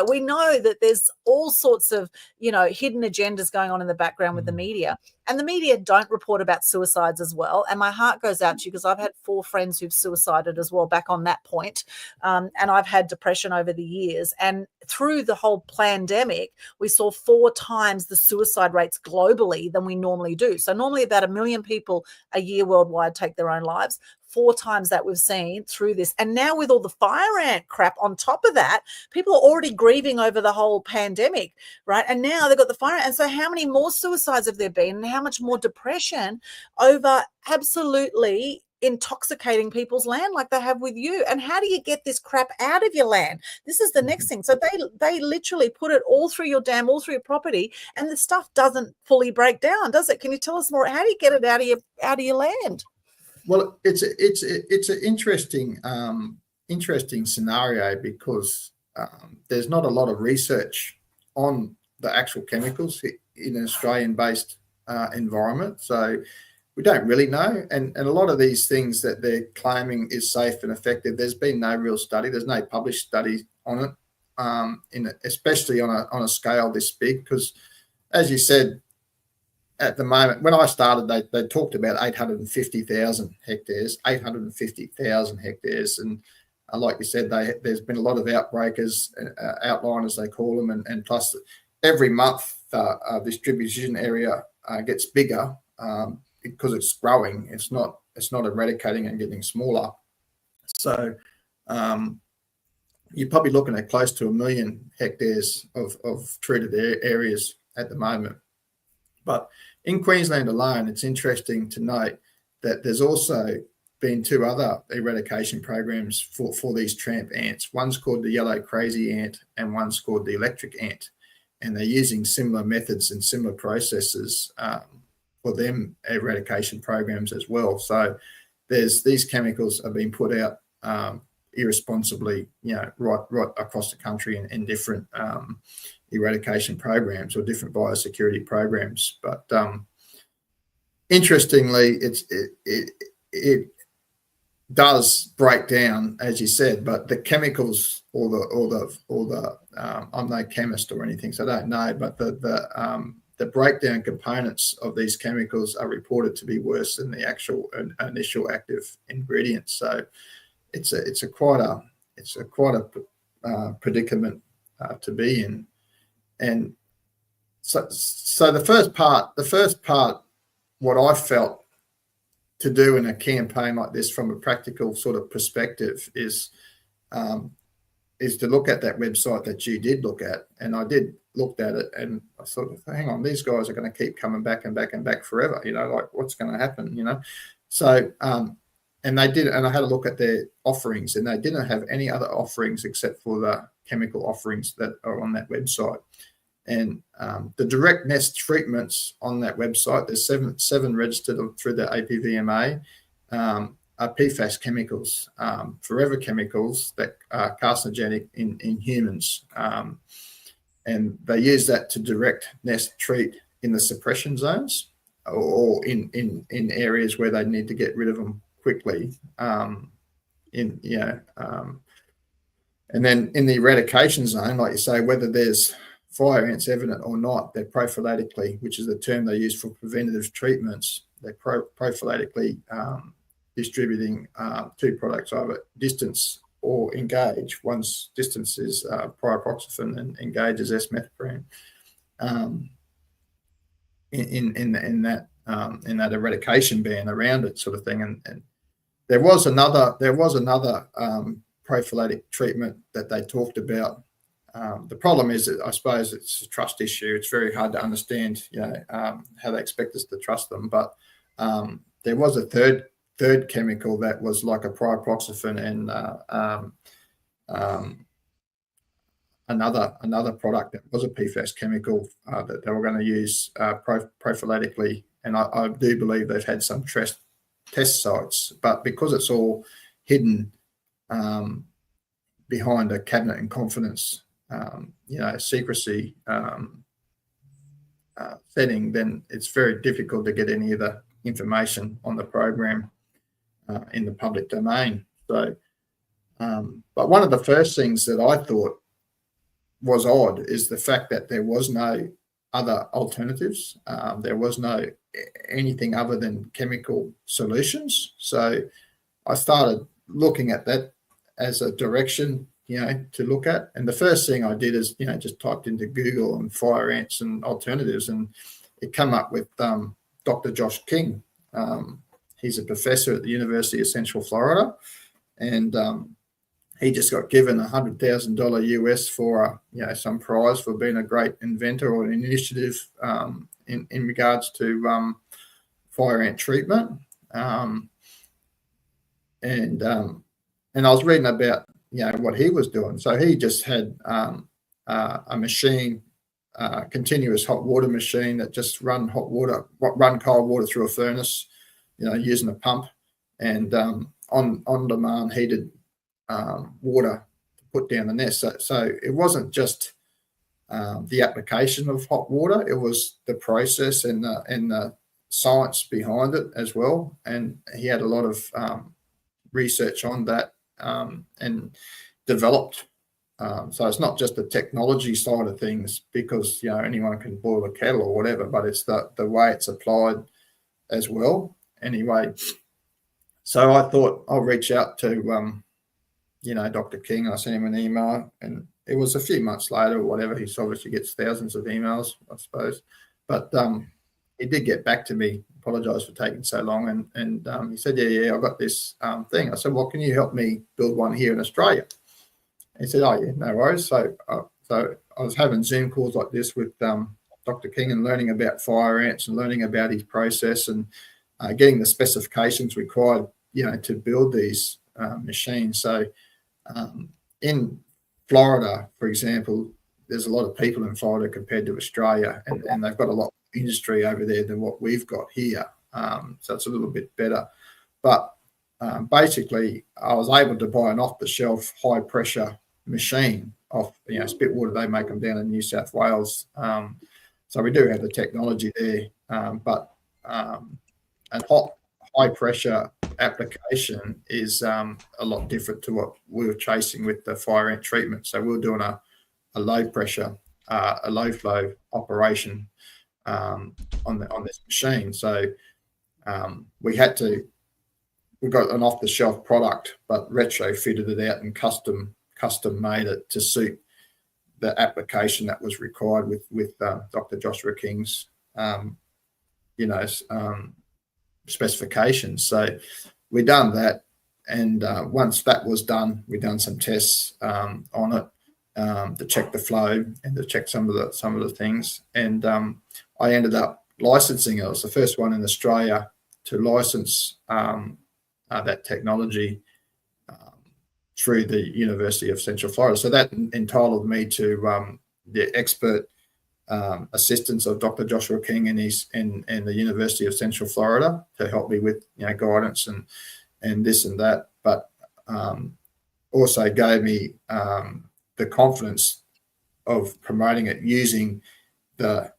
we know that there's all sorts of, hidden agendas going on in the background with the media. And the media don't report about suicides as well. And my heart goes out to you, because I've had 4 friends who've suicided as well, back on that point. And I've had depression over the years. And through the whole pandemic, we saw 4 times the suicide rates globally than we normally do. So normally about 1 million people a year worldwide take their own lives. 4 times that we've seen through this. And now with all the fire ant crap on top of that, people are already grieving over the whole pandemic, right? And now they've got the fire ant. And so how many more suicides have there been, and how much more depression over absolutely intoxicating people's land like they have with you? And how do you get this crap out of your land? This is the next thing. So they literally put it all through your dam, all through your property, and the stuff doesn't fully break down, does it? Can you tell us more? How do you get it out of your land? Well, it's an interesting scenario, because there's not a lot of research on the actual chemicals in an Australian-based environment, so we don't really know. And a lot of these things that they're claiming is safe and effective, there's been no real study. There's no published study on it, especially on a scale this big, because, as you said, at the moment, when I started, they talked about 850,000 hectares, and like you said, there's been a lot of outbreakers, outliners they call them, and plus every month distribution area gets bigger, because it's growing. It's not eradicating and getting smaller. So you're probably looking at close to 1 million hectares of treated areas at the moment. But in Queensland alone, it's interesting to note that there's also been 2 other eradication programs for these tramp ants. One's called the yellow crazy ant, and one's called the electric ant. And they're using similar methods and similar processes for them eradication programs as well. So these chemicals are being put out irresponsibly, right across the country in different eradication programs or different biosecurity programs. But interestingly, it does break down, as you said, but the chemicals or the I'm no chemist or anything, so I don't know, but the breakdown components of these chemicals are reported to be worse than the actual initial active ingredients. So it's quite a predicament to be in. And so the first part, what I felt to do in a campaign like this from a practical sort of perspective is to look at that website that you did look at. And I did looked at it, and I sort of, hang on, these guys are going to keep coming back and back and back forever, like what's going to happen, So, and they did, and I had a look at their offerings, and they didn't have any other offerings except for the chemical offerings that are on that website. And the direct nest treatments on that website, there's seven registered through the APVMA. PFAS chemicals, forever chemicals that are carcinogenic in humans. And they use that to direct nest treat in the suppression zones or in areas where they need to get rid of them quickly. And then in the eradication zone, like you say, whether there's fire ants evident or not, they're prophylactically, which is the term they use for preventative treatments. They're prophylactically distributing two products, either distance or engage. One's distance is pyroproxyfen and engage is S-methoprene. In that eradication ban around it, sort of thing, and there was another prophylactic treatment that they talked about. The problem is that I suppose it's a trust issue. It's very hard to understand, how they expect us to trust them. But there was a third chemical that was like a pyroproxyfen and another product that was a PFAS chemical that they were going to use prophylactically. And I do believe they've had some test sites, but because it's all hidden behind a cabinet in confidence, secrecy setting, then it's very difficult to get any of the information on the program in the public domain. So, but one of the first things that I thought was odd is the fact that there was no other alternatives. There was no anything other than chemical solutions. So I started looking at that as a direction, to look at. And the first thing I did is, just typed into Google and fire ants and alternatives, and it came up with Dr. Josh King. He's a professor at the University of Central Florida, and he just got given $100,000 US for some prize for being a great inventor or an initiative in regards to fire ant treatment. And I was reading about what he was doing. So he just had a machine, continuous hot water machine that just run cold water through a furnace, using a pump, and on demand heated water to put down the nest. So it wasn't just the application of hot water; it was the process and the science behind it as well. And he had a lot of research on that and developed. So it's not just the technology side of things, because anyone can boil a kettle or whatever, but it's the way it's applied as well. Anyway, so I thought I'll reach out to Dr. King. I sent him an email, and it was a few months later or whatever. He obviously gets thousands of emails, I suppose, but he did get back to me, apologise for taking so long, and he said, yeah, I've got this thing. I said, well, can you help me build one here in Australia? He said, oh yeah, no worries. So I was having Zoom calls like this with Dr. King and learning about fire ants and learning about his process and getting the specifications required, to build these machines. So in Florida, for example, there's a lot of people in Florida compared to Australia, and they've got a lot of industry over there than what we've got here. So it's a little bit better. But basically, I was able to buy an off-the-shelf high-pressure machine off, Spitwater. They make them down in New South Wales. So we do have the technology there, but a high-pressure application is a lot different to what we were chasing with the fire ant treatment. So we were doing a low-pressure, a low-flow operation on this machine. So we got an off-the-shelf product, but retrofitted it out and custom made it to suit the application that was required with Dr. Joshua King's specifications. So we done that, and once that was done, we done some tests on it to check the flow and to check some of the things, and I ended up licensing it. I was the first one in Australia to license that technology through the University of Central Florida. So that entitled me to the expert assistance of Dr. Joshua King and the University of Central Florida to help me with guidance and this and that, but also gave me the confidence of promoting it using the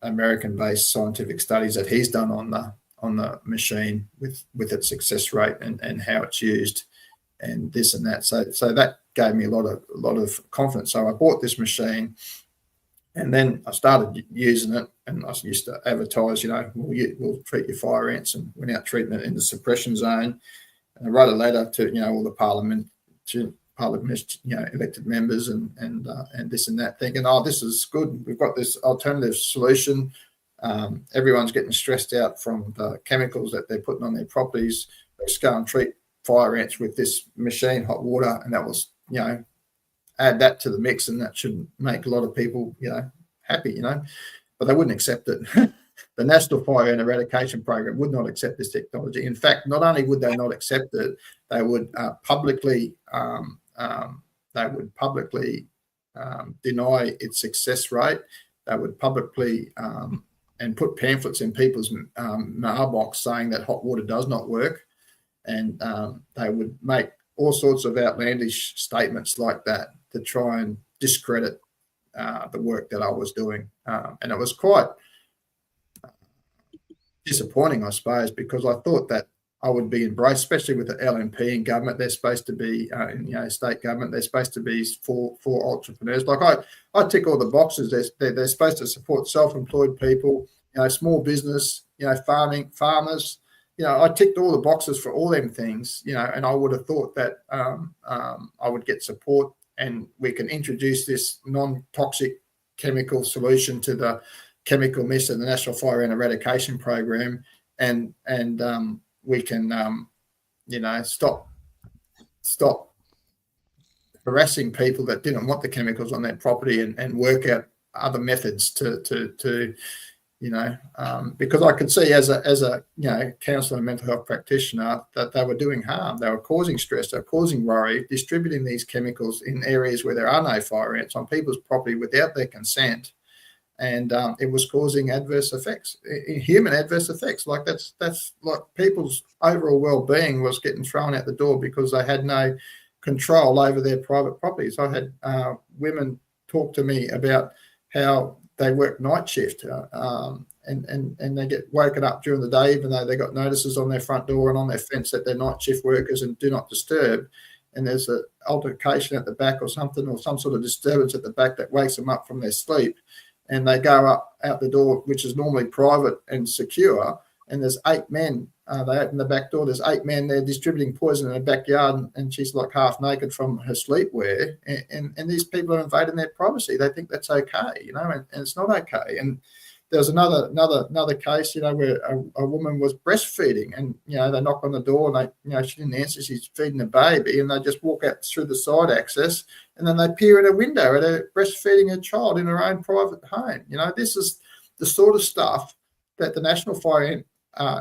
American-based scientific studies that he's done on the machine with its success rate and how it's used and this and that. So that gave me a lot of confidence. So I bought this machine, and then I started using it, and I used to advertise, we'll treat your fire ants, and went out treating it in the suppression zone. And I wrote a letter to all the parliament, elected members and this and that, thinking, oh, this is good. We've got this alternative solution. Everyone's getting stressed out from the chemicals that they're putting on their properties. Let's go and treat fire ants with this machine, hot water, and that was, add that to the mix, and that should make a lot of people, happy, but they wouldn't accept it. The National Fire Ant Eradication Program would not accept this technology. In fact, not only would they not accept it, they would publicly deny its success rate. They would publicly and put pamphlets in people's mailbox saying that hot water does not work, and they would make all sorts of outlandish statements like that to try and discredit the work that I was doing, and it was quite disappointing, I suppose, because I thought that I would be embraced, especially with the LNP in government. They're supposed to be, in state government, they're supposed to be for entrepreneurs. Like I tick all the boxes. They're supposed to support self-employed people, small business, farmers. I ticked all the boxes for all them things, and I would have thought that I would get support, and we can introduce this non-toxic chemical solution to the chemical mist in the National Fire Ant Eradication Program, and we can, stop harassing people that didn't want the chemicals on their property, and work out other methods to because I could see as a counsellor and mental health practitioner that they were doing harm. They were causing stress, they were causing worry, distributing these chemicals in areas where there are no fire ants on people's property without their consent. And it was causing adverse effects, human adverse effects. Like that's like people's overall well-being was getting thrown out the door because they had no control over their private properties. I had women talk to me about how they work night shift and they get woken up during the day, even though they got notices on their front door and on their fence that they're night shift workers and do not disturb. And there's an altercation at the back or something, or some sort of disturbance at the back that wakes them up from their sleep. And they go out the door, which is normally private and secure, and there's 8 men. They open the back door. There's 8 men there distributing poison in her backyard, and she's like half naked from her sleepwear. And these people are invading their privacy. They think that's okay, and it's not okay. And there's another case, where a woman was breastfeeding, and they knock on the door, and she didn't answer. She's feeding a baby, and they just walk out through the side access, and then they peer in a window at her breastfeeding her child in her own private home. This is the sort of stuff that the National Fire Ant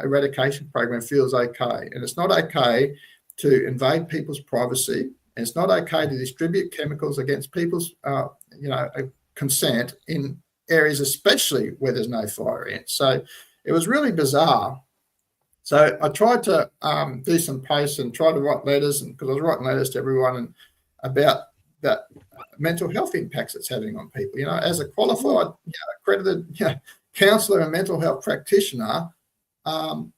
Eradication Program feels okay, and it's not okay to invade people's privacy, and it's not okay to distribute chemicals against people's consent in areas, especially where there's no fire ants. So it was really bizarre. So I tried to do some posts and try to write letters, because I was writing letters to everyone and about that mental health impacts it's having on people. As a qualified, accredited counsellor and mental health practitioner, I'm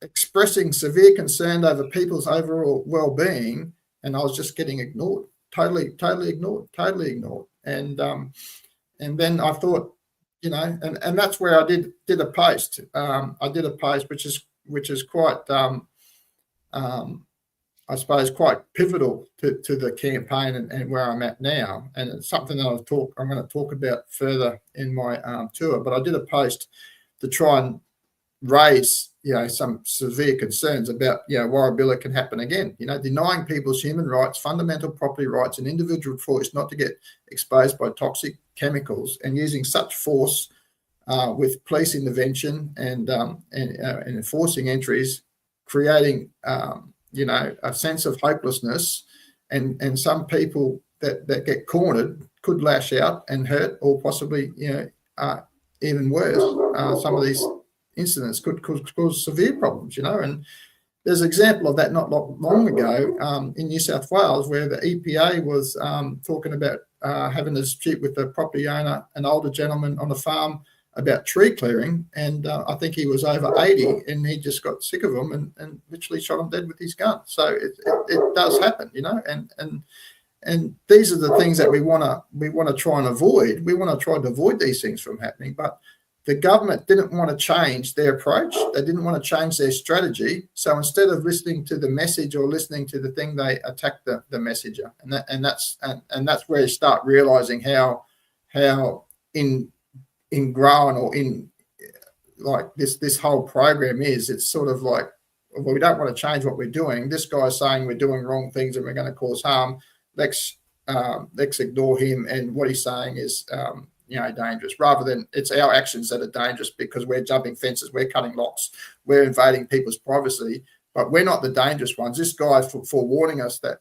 expressing severe concern over people's overall well-being, and I was just getting ignored. Totally ignored. And then I thought, and that's where I did a post. I did a post which is quite, I suppose, quite pivotal to the campaign and where I'm at now. And it's something that I'm going to talk about further in my tour. But I did a post to try and raise some severe concerns about Warrabilla can happen again. Denying people's human rights, fundamental property rights, and individual choice not to get exposed by toxic chemicals, and using such force with police intervention and enforcing entries, creating a sense of hopelessness, and some people that get cornered could lash out and hurt, or possibly even worse. Some of these incidents could cause severe problems, and there's an example of that not long ago in New South Wales, where the EPA was talking about having a dispute with the property owner, an older gentleman on a farm, about tree clearing, and I think he was over 80, and he just got sick of them and literally shot him dead with his gun. So it does happen, and these are the things that we want to try and avoid. We want to try to avoid these things from happening, but the government didn't want to change their approach. They didn't want to change their strategy. So instead of listening to the message or listening to the thing, they attacked the messenger, and that's where you start realizing how ingrown or in like this whole program is. It's sort of like, well, we don't want to change what we're doing. This guy's saying we're doing wrong things and we're going to cause harm. Let's ignore him, and what he's saying is dangerous, rather than it's our actions that are dangerous because we're jumping fences, we're cutting locks, we're invading people's privacy, but we're not the dangerous ones. This guy for warning us that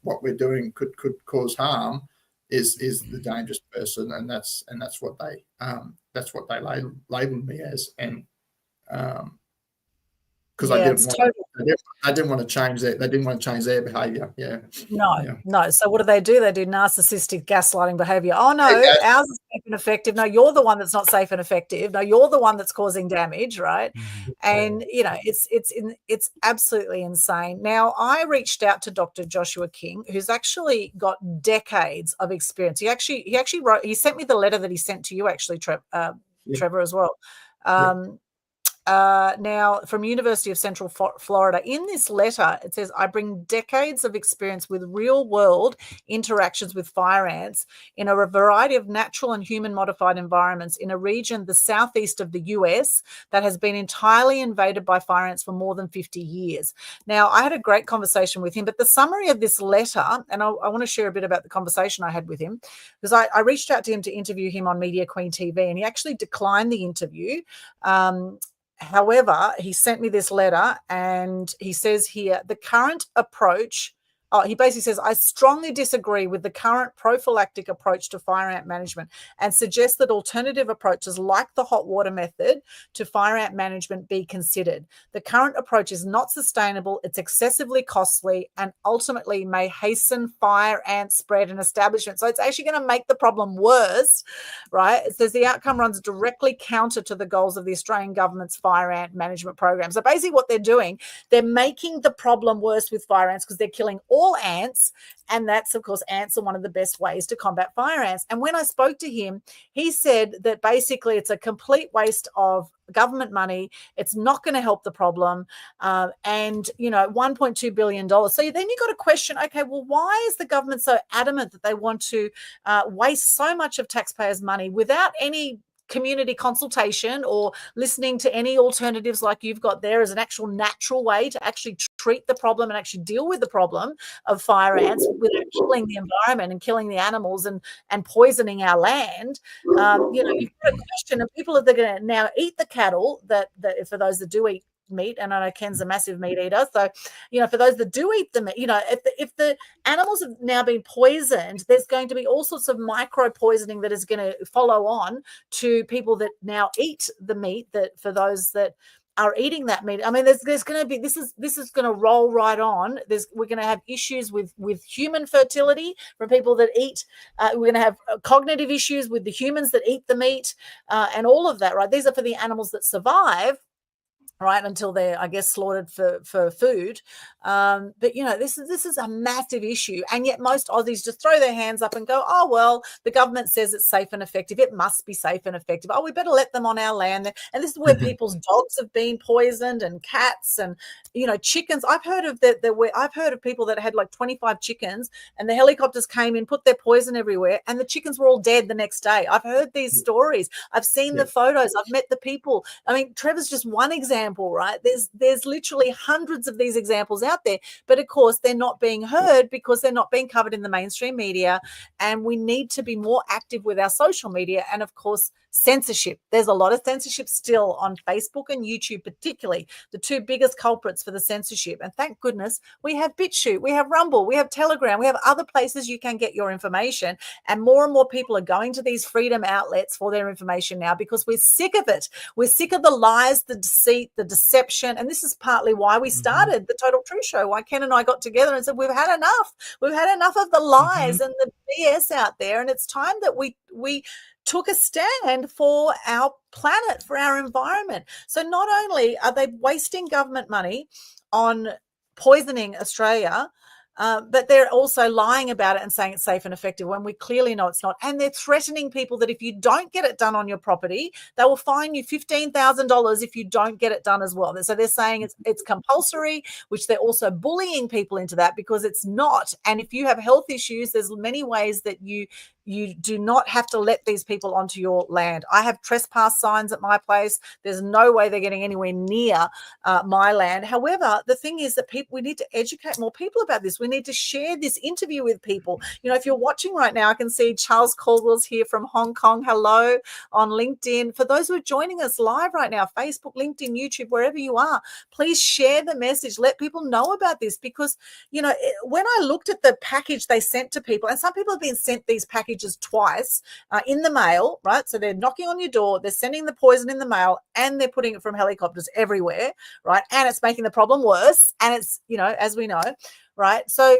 what we're doing could cause harm is the dangerous person, and that's what they labeled me as, and because I didn't want to change that. They didn't want to change their behaviour. Yeah. No. So what do? They do narcissistic gaslighting behaviour. Oh no, ours is safe and effective. No, you're the one that's not safe and effective. No, you're the one that's causing damage, right? And it's absolutely insane. Now, I reached out to Dr. Joshua King, who's actually got decades of experience. He actually wrote. He sent me the letter that he sent to you, actually, Trevor, as well. Now, from University of Central Florida. In this letter, it says, I bring decades of experience with real-world interactions with fire ants in a variety of natural and human-modified environments in a region, the southeast of the US, that has been entirely invaded by fire ants for more than 50 years. Now, I had a great conversation with him, but the summary of this letter, and I want to share a bit about the conversation I had with him, because I reached out to him to interview him on Media Queen TV, and he actually declined the interview. However, he sent me this letter, and he says here, the current approach, he basically says, I strongly disagree with the current prophylactic approach to fire ant management and suggest that alternative approaches like the hot water method to fire ant management be considered. The current approach is not sustainable, it's excessively costly, and ultimately may hasten fire ant spread and establishment. So it's actually going to make the problem worse, right? It says the outcome runs directly counter to the goals of the Australian government's fire ant management program. So basically what they're doing, they're making the problem worse with fire ants because they're killing all ants, and that's, of course, ants are one of the best ways to combat fire ants. And when I spoke to him, he said that basically it's a complete waste of government money. It's not going to help the problem. And, $1.2 billion. So then you got to question, okay, well, why is the government so adamant that they want to waste so much of taxpayers' money without any community consultation or listening to any alternatives like you've got there as an actual natural way to actually treat the problem and actually deal with the problem of fire ants without killing the environment and killing the animals and poisoning our land? You've got a question of people that are going to now eat the cattle that for those that do eat meat, and I know Ken's a massive meat eater, so for those that do eat the meat, if the animals have now been poisoned, there's going to be all sorts of micro poisoning that is going to follow on to people that now eat the meat, that for those that are eating that meat. I mean, there's going to be, this is going to roll right on. We're going to have issues with human fertility from people that eat. We're going to have cognitive issues with the humans that eat the meat, and all of that, right? These are for the animals that survive, right, until they're, I guess, slaughtered for food. But this is a massive issue, and yet most Aussies just throw their hands up and go, oh well, the government says it's safe and effective, it must be safe and effective. Oh, we better let them on our land. And this is where people's dogs have been poisoned, and cats, and chickens. I've heard of people that had like 25 chickens, and the helicopters came in, put their poison everywhere, and the chickens were all dead the next day. I've heard these stories. I've seen the photos. I've met the people. I mean, Trevor's just one example, right? There's literally hundreds of these examples out there, but of course they're not being heard because they're not being covered in the mainstream media, and we need to be more active with our social media, and of course censorship. There's a lot of censorship still on Facebook and YouTube, particularly the two biggest culprits for the censorship. And thank goodness we have BitChute, we have Rumble, we have Telegram, we have other places you can get your information. And more people are going to these freedom outlets for their information now because we're sick of it. We're sick of the lies, the deceit, the deception. And this is partly why we started the Total Truth Show, why Ken and I got together and said, we've had enough. We've had enough of the lies and the BS out there. And it's time that we took a stand for our planet, for our environment. So not only are they wasting government money on poisoning Australia, but they're also lying about it and saying it's safe and effective when we clearly know it's not. And they're threatening people that if you don't get it done on your property, they will fine you $15,000 if you don't get it done as well. So they're saying it's compulsory, which they're also bullying people into that because it's not. And if you have health issues, there's many ways that you do not have to let these people onto your land. I have trespass signs at my place. There's no way they're getting anywhere near my land. However, the thing is that we need to educate more people about this. We need to share this interview with people. You know, if you're watching right now, I can see Charles Caldwell's here from Hong Kong. Hello on LinkedIn. For those who are joining us live right now, Facebook, LinkedIn, YouTube, wherever you are, please share the message. Let people know about this because, you know, when I looked at the package they sent to people, and some people have been sent these packages twice in the mail, right? So they're knocking on your door, they're sending the poison in the mail, and they're putting it from helicopters everywhere, right? And it's making the problem worse. And it's, you know, as we know, right? So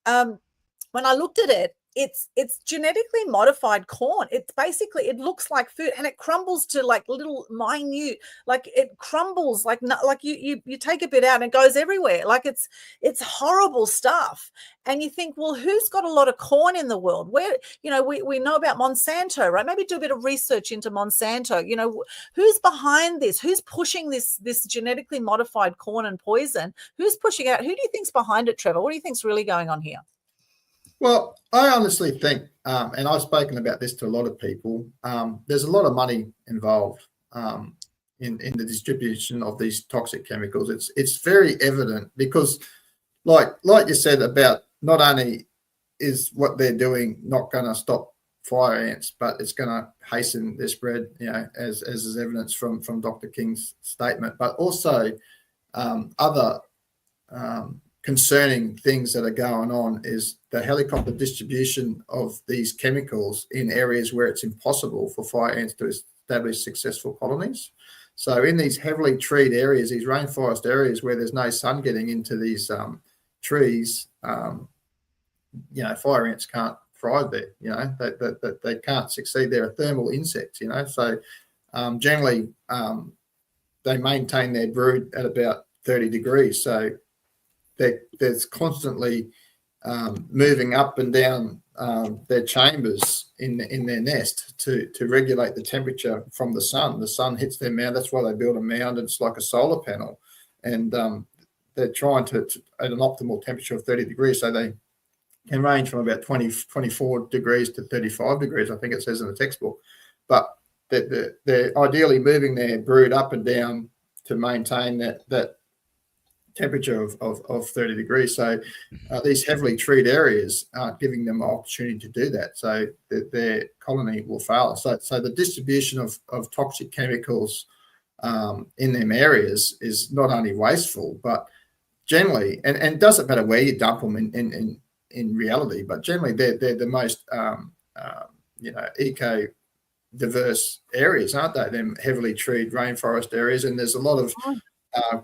when I looked at it, it's genetically modified corn. It's basically, it looks like food and it crumbles to like little minute, like it crumbles like you take a bit out and it goes everywhere. Like it's horrible stuff. And you think, well, who's got a lot of corn in the world? Where, you know, we know about Monsanto, right? Maybe do a bit of research into Monsanto. You know, who's behind this? Who's pushing this genetically modified corn and poison? Who's pushing out? Who do you think's behind it, Trevor? What do you think's really going on here? Well, I honestly think, and I've spoken about this to a lot of people, there's a lot of money involved in the distribution of these toxic chemicals. It's very evident because, like you said about not only is what they're doing not going to stop fire ants, but it's going to hasten their spread, you know, as is evidence from Dr. King's statement, but also other concerning things that are going on is the helicopter distribution of these chemicals in areas where it's impossible for fire ants to establish successful colonies. So in these heavily treed areas, these rainforest areas where there's no sun getting into these trees, you know, fire ants can't thrive there, you know, they can't succeed. They're a thermal insect, you know, so generally they maintain their brood at about 30 degrees. So there's constantly moving up and down their chambers in their nest to regulate the temperature from the sun. The sun hits their mound. That's why they build a mound. It's like a solar panel. And they're trying to at an optimal temperature of 30 degrees. So they can range from about 24 degrees to 35 degrees, I think it says in the textbook. But they're ideally moving their brood up and down to maintain that temperature of 30 degrees. So these heavily treed areas aren't giving them an opportunity to do that. So their colony will fail. So the distribution of toxic chemicals in them areas is not only wasteful, but generally, and it doesn't matter where you dump them in reality, but generally they're the most you know, eco diverse areas, aren't they? Them heavily treed rainforest areas, and there's a lot of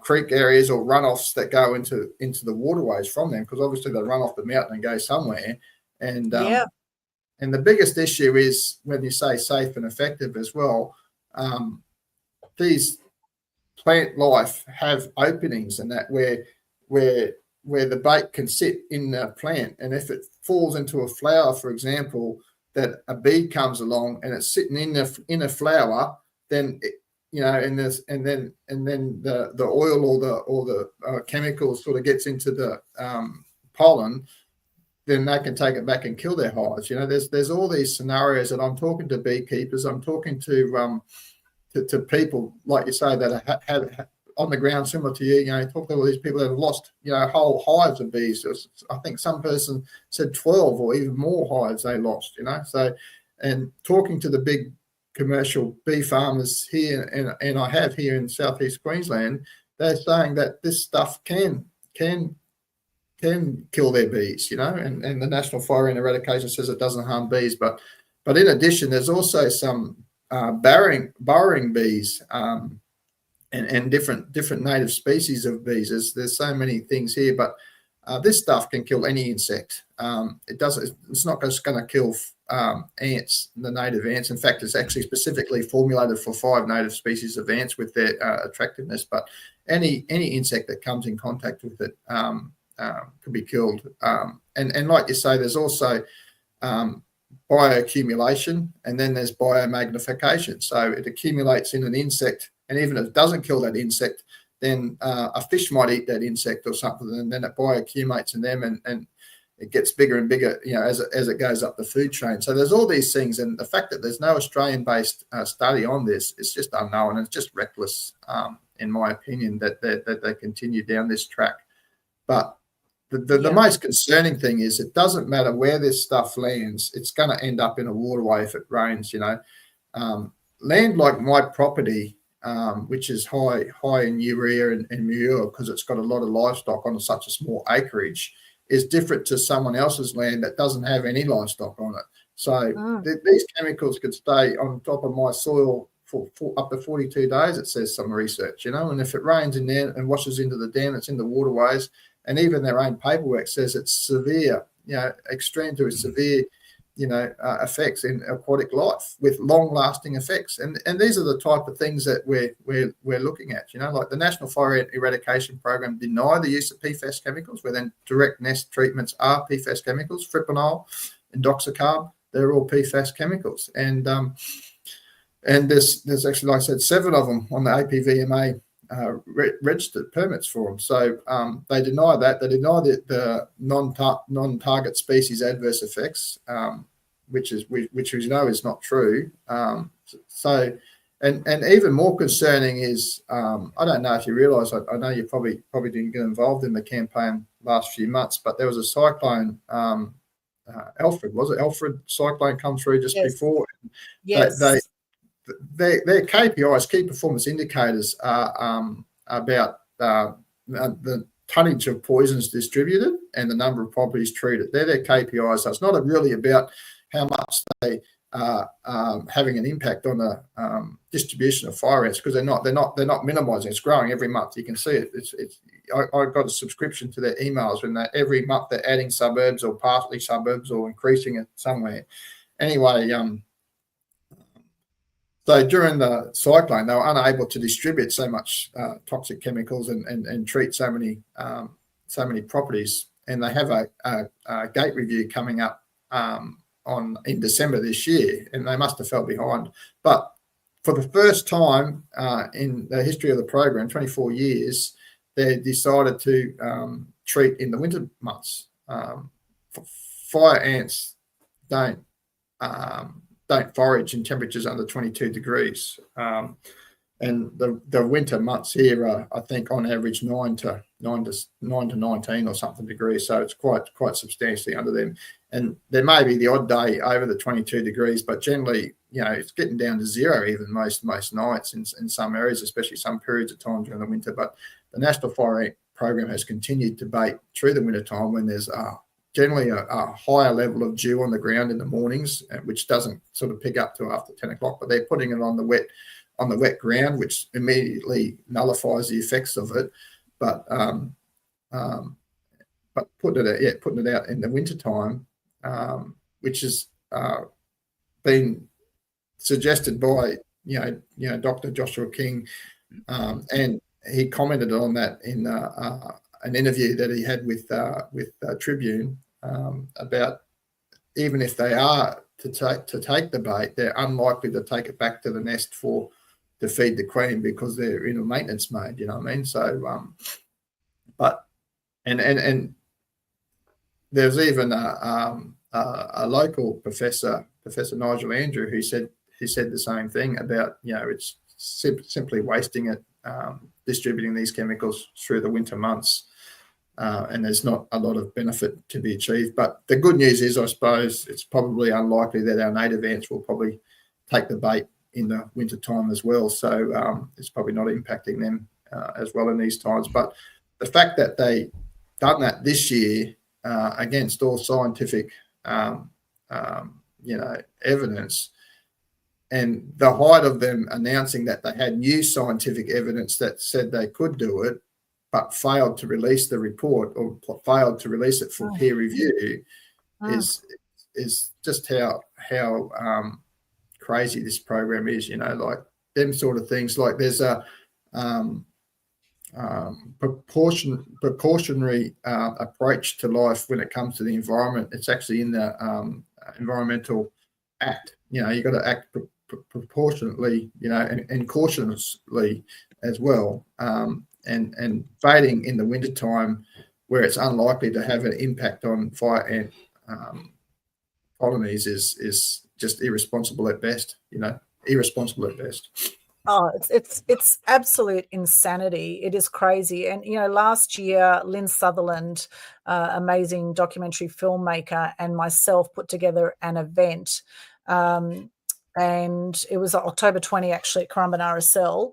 creek areas or runoffs that go into the waterways from them, because obviously they run off the mountain and go somewhere. And and the biggest issue is when you say safe and effective as well. These plant life have openings and that where the bait can sit in the plant, and if it falls into a flower, for example, that a bee comes along and it's sitting in a flower, then you know, and then the oil or the chemicals sort of gets into the pollen, then they can take it back and kill their hives. You know, there's all these scenarios that I'm talking to beekeepers, I'm talking to people like you say that have on the ground similar to you. You know, talk to all these people that have lost, you know, whole hives of bees. I think some person said 12 or even more hives they lost. You know, so and talking to the big commercial bee farmers here, and I have here in southeast Queensland, they're saying that this stuff can kill their bees, and the National Fire Ant Eradication says it doesn't harm bees, but in addition, there's also some burrowing bees, and different native species of bees. There's so many things here, but this stuff can kill any insect. It's not just going to kill ants, the native ants. In fact, it's actually specifically formulated for 5 native species of ants with their attractiveness. But any insect that comes in contact with it could be killed. And like you say, there's also bioaccumulation, and then there's biomagnification. So it accumulates in an insect, and even if it doesn't kill that insect, then a fish might eat that insect or something, and then it bioaccumulates in them, and it gets bigger and bigger, as it goes up the food chain. So there's all these things, and the fact that there's no Australian-based study on this is just unknown, and it's just reckless, in my opinion, that they continue down this track. But the most concerning thing is it doesn't matter where this stuff lands, it's going to end up in a waterway if it rains. Land like my property, which is high in urea and manure because it's got a lot of livestock on such a small acreage, is different to someone else's land that doesn't have any livestock on it. So these chemicals could stay on top of my soil for up to 42 days, it says some research, and if it rains in there and washes into the dam, it's in the waterways, and even their own paperwork says it's severe, extreme to severe, effects in aquatic life with long-lasting effects, and these are the type of things that we're looking at. Like the National Fire Ant Eradication Program deny the use of PFAS chemicals, where then direct nest treatments are PFAS chemicals. Fipronil, indoxacarb, they're all PFAS chemicals, and there's actually, like I said, 7 of them on the APVMA registered permits for them. So they deny that. They deny the non-target species adverse effects, which we know is not true. So, and even more concerning is, I don't know if you realise, I know you probably didn't get involved in the campaign last few months, but there was a cyclone, Alfred, was it? Alfred cyclone come through just before. Yes. Their KPIs, key performance indicators, are about the tonnage of poisons distributed and the number of properties treated. They're their KPIs. So it's not really about how much they are having an impact on the distribution of fire ants, because they're not minimising. It's growing every month. You can see it. I've got a subscription to their emails when every month they're adding suburbs or partly suburbs or increasing it somewhere. Anyway, so during the cyclone, they were unable to distribute so much toxic chemicals and treat so many properties. And they have a gate review coming up in December this year, and they must have fell behind. But for the first time in the history of the program, 24 years, they decided to treat in the winter months. Fire ants don't forage in temperatures under 22 degrees. And the winter months here are, I think, on average 9 to 19 or something degrees. So it's quite substantially under them. And there may be the odd day over the 22 degrees, but generally, it's getting down to 0 even most nights in some areas, especially some periods of time during the winter. But the National Fire Ant Program has continued to bait through the winter time when there's generally a higher level of dew on the ground in the mornings, which doesn't sort of pick up till after 10 o'clock, but they're putting it on the wet ground, which immediately nullifies the effects of it. But putting it out in the wintertime, which has been suggested by Dr. Joshua King, and he commented on that in an interview that he had with Tribune about, even if they are to take the bait, they're unlikely to take it back to the nest to feed the queen because they're in a maintenance mode. You know what I mean? So, but and there's even a local professor, Professor Nigel Andrew, who said the same thing about it's simply wasting it, distributing these chemicals through the winter months. And there's not a lot of benefit to be achieved. But the good news is, I suppose, it's probably unlikely that our native ants will probably take the bait in the winter time as well. So it's probably not impacting them as well in these times. But the fact that they done that this year against all scientific, evidence, and the height of them announcing that they had new scientific evidence that said they could do it, but failed to release the report or failed to release it for peer review, is just how crazy this program is. Like them sort of things. Like there's a precautionary approach to life when it comes to the environment. It's actually in the Environmental Act. You've got to act proportionately, and cautiously as well. And fading in the wintertime where it's unlikely to have an impact on fire ant colonies is just irresponsible at best. Irresponsible at best. Oh, it's absolute insanity. It is crazy. And, last year, Lynn Sutherland, amazing documentary filmmaker, and myself put together an event. And it was October 20, actually, at Currumbin RSL.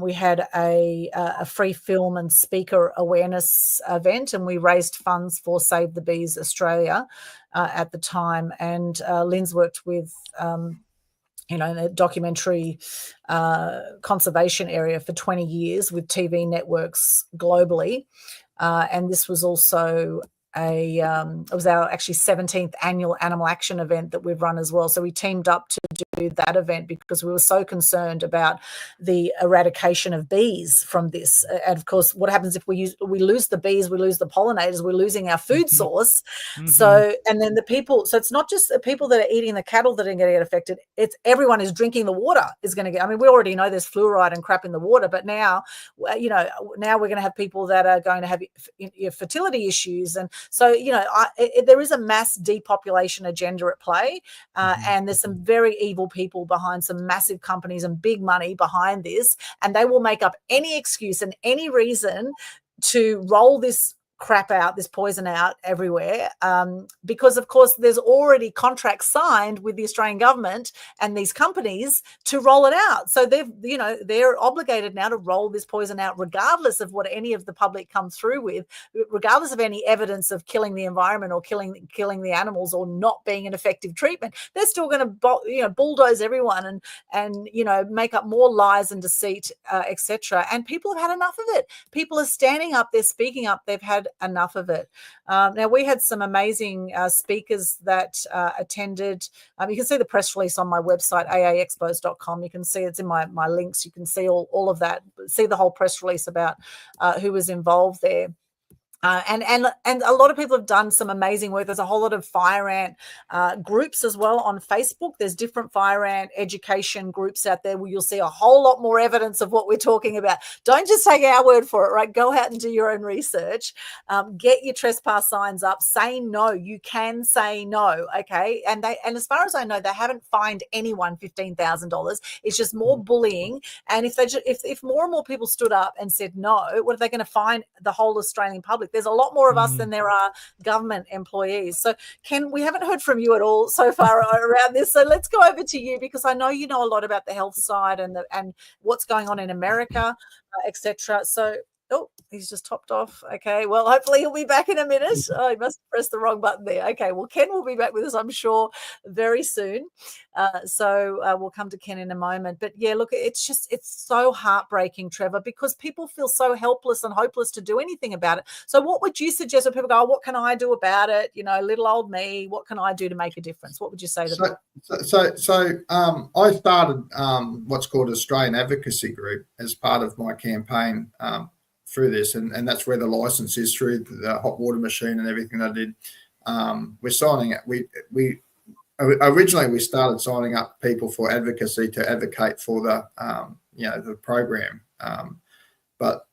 We had a free film and speaker awareness event, and we raised funds for Save the Bees Australia at the time. And Lynn's worked with in the documentary conservation area for 20 years with TV networks globally. And this was also it was our actually 17th annual Animal Action event that we've run as well. So we teamed up to do that event because we were so concerned about the eradication of bees from this. And of course, what happens if we lose the bees, we lose the pollinators, we're losing our food source. So, and then so it's not just the people that are eating the cattle that are going to get affected. It's everyone who's drinking the water is going to get, we already know there's fluoride and crap in the water, but now, now we're going to have people that are going to have fertility issues. And so, there is a mass depopulation agenda at play, and there's some very evil people behind some massive companies and big money behind this, and they will make up any excuse and any reason to roll this crap out, this poison out everywhere, because of course there's already contracts signed with the Australian government and these companies to roll it out. So they're obligated now to roll this poison out regardless of what any of the public come through with, regardless of any evidence of killing the environment or killing the animals or not being an effective treatment. They're still going to bulldoze everyone and make up more lies and deceit, etc. And people have had enough of it. People are standing up, they're speaking up, they've had enough of it. Now, we had some amazing speakers that attended. You can see the press release on my website, aaexpos.com. You can see it's in my links. You can see all of that, see the whole press release about who was involved there. And a lot of people have done some amazing work. There's a whole lot of fire ant groups as well on Facebook. There's different fire ant education groups out there where you'll see a whole lot more evidence of what we're talking about. Don't just take our word for it, right? Go out and do your own research. Get your trespass signs up. Say no. You can say no, okay? And as far as I know, they haven't fined anyone $15,000. It's just more bullying. And if more and more people stood up and said no, what are they going to fine the whole Australian public? There's a lot more of us than there are government employees. So, Ken, we haven't heard from you at all so far around this. So let's go over to you because I know you know a lot about the health side and what's going on in America, etc. So, oh, he's just topped off. Okay, well, hopefully he'll be back in a minute. Oh, he must have pressed the wrong button there. Okay, well, Ken will be back with us, I'm sure, very soon. So we'll come to Ken in a moment. But yeah, look, it's so heartbreaking, Trevor, because people feel so helpless and hopeless to do anything about it. So what would you suggest when people go, what can I do about it? Little old me, what can I do to make a difference? What would you say to them? So I started what's called Australian Advocacy Group as part of my campaign through this, and that's where the license is through the hot water machine and everything I did. We're signing it. We originally started signing up people for advocacy to advocate for the program, but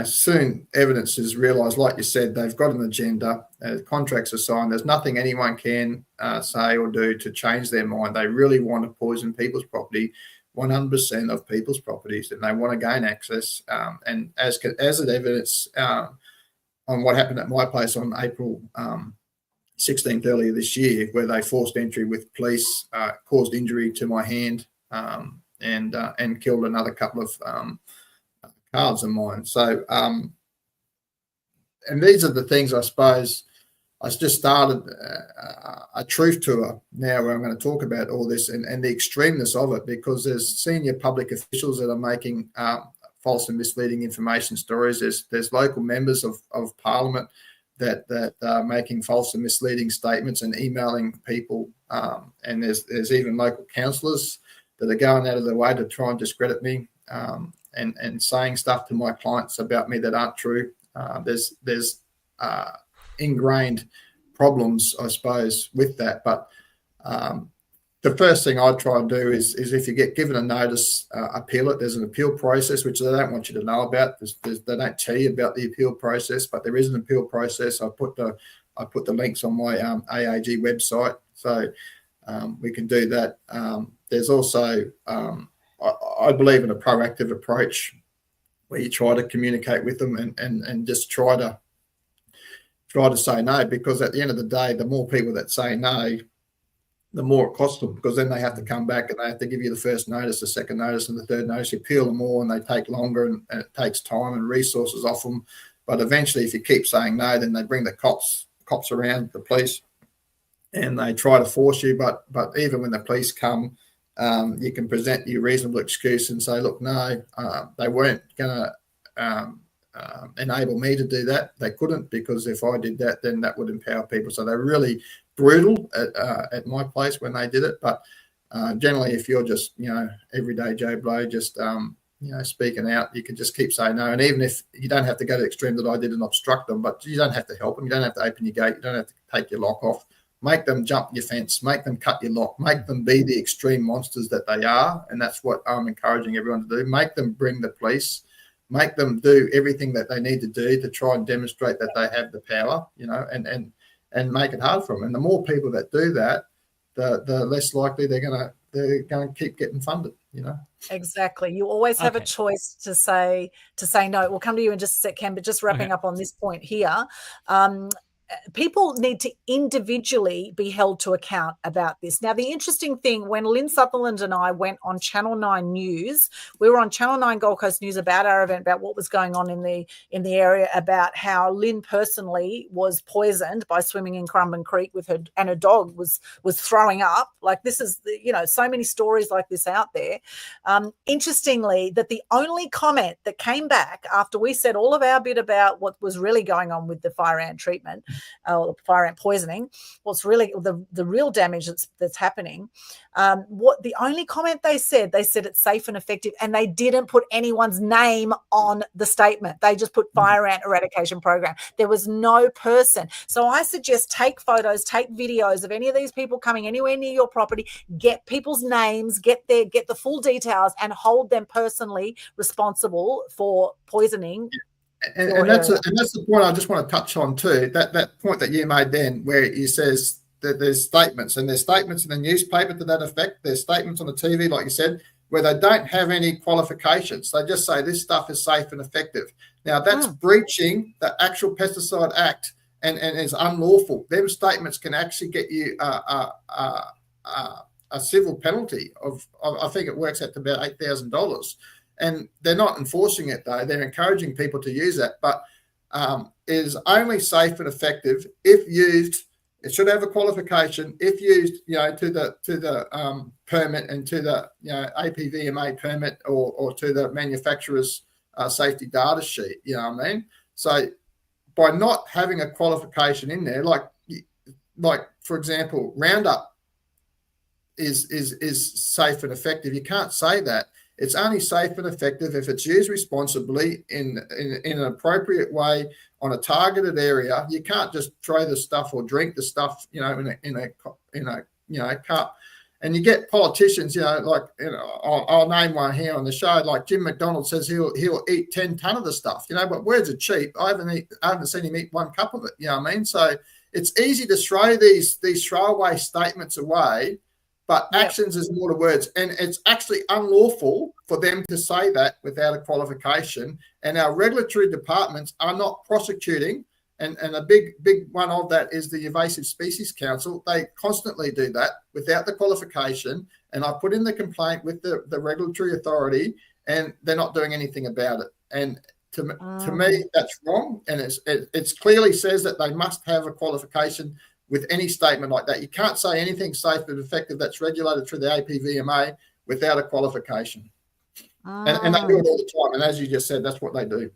soon evidence is realised. Like you said, they've got an agenda. Contracts are signed. There's nothing anyone can say or do to change their mind. They really want to poison people's property. 100% of people's properties, and they want to gain access. And as an evidence on what happened at my place on April 16th earlier this year, where they forced entry with police, caused injury to my hand, and killed another couple of calves of mine. So, and these are the things, I suppose. I just started a truth tour now where I'm going to talk about all this and the extremeness of it, because there's senior public officials that are making false and misleading information stories. There's local members of Parliament that are making false and misleading statements and emailing people, and there's even local councillors that are going out of their way to try and discredit me and saying stuff to my clients about me that aren't true. There's ingrained problems, I suppose, with that. But the first thing I try and do is if you get given a notice, appeal it. There's an appeal process, which they don't want you to know about. They don't tell you about the appeal process, but there is an appeal process. I put the links on my AAG website, so we can do that. There's also, I believe in a proactive approach where you try to communicate with them and just try to say no, because at the end of the day, the more people that say no, the more it costs them, because then they have to come back and they have to give you the first notice, the second notice, and the third notice. You appeal them all and they take longer and it takes time and resources off them. But eventually, if you keep saying no, then they bring the cops around, the police, and they try to force you. But even when the police come, you can present your reasonable excuse and say, look, no, they weren't going to enable me to do that. They couldn't, because if I did that, then that would empower people. So they're really brutal at my place when they did it. But generally, if you're just, everyday Joe Blow, just, speaking out, you can just keep saying no. And even if you don't have to go to the extreme that I did and obstruct them, but you don't have to help them. You don't have to open your gate. You don't have to take your lock off. Make them jump your fence. Make them cut your lock. Make them be the extreme monsters that they are. And that's what I'm encouraging everyone to do. Make them bring the police. Make them do everything that they need to do to try and demonstrate that they have the power, and make it hard for them. And the more people that do that, the less likely they're going to keep getting funded. Exactly. You always have a choice to say no. We'll come to you in just a second, but just wrapping up on this point here. People need to individually be held to account about this. Now, the interesting thing, when Lynn Sutherland and I went on Channel 9 News, we were on Channel 9 Gold Coast News about our event, about what was going on in the area, about how Lynn personally was poisoned by swimming in Currumbin Creek with her, and her dog was throwing up. Like, this is, so many stories like this out there. Interestingly, that the only comment that came back after we said all of our bit about what was really going on with the fire ant treatment, fire ant poisoning, what's really the real damage that's happening. What the only comment they said it's safe and effective, and they didn't put anyone's name on the statement. They just put fire ant eradication program. There was no person. So I suggest take photos, take videos of any of these people coming anywhere near your property, get people's names, get the full details, and hold them personally responsible for poisoning. And that's the point I just want to touch on too. That point that you made then, where he says that there's statements in the newspaper to that effect. There's statements on the TV, like you said, where they don't have any qualifications. They just say this stuff is safe and effective. Now that's breaching the actual Pesticide Act and is unlawful. Them statements can actually get you a civil penalty of I think it works out to about $8,000. And they're not enforcing it, though. They're encouraging people to use that. But it is only safe and effective if used. It should have a qualification if used, to the permit and to the APVMA permit or to the manufacturer's safety data sheet. You know what I mean? So by not having a qualification in there, like for example, Roundup is safe and effective. You can't say that. It's only safe and effective if it's used responsibly in an appropriate way on a targeted area. You can't just throw the stuff or drink the stuff, in a cup. And you get politicians, I'll name one here on the show, like Jim McDonald says he'll eat 10 ton of the stuff, but words are cheap. I haven't seen him eat 1 cup of it. You know what I mean? So it's easy to throw these throwaway statements away. But actions is more to words, and it's actually unlawful for them to say that without a qualification. And our regulatory departments are not prosecuting, and a big one of that is the Invasive Species Council. They constantly do that without the qualification, And I put in the complaint with the regulatory authority, and they're not doing anything about it. And to me, that's wrong. And it clearly says that they must have a qualification with any statement like that. You can't say anything safe and effective that's regulated through the APVMA without a qualification. And they do it all the time. And as you just said, that's what they do.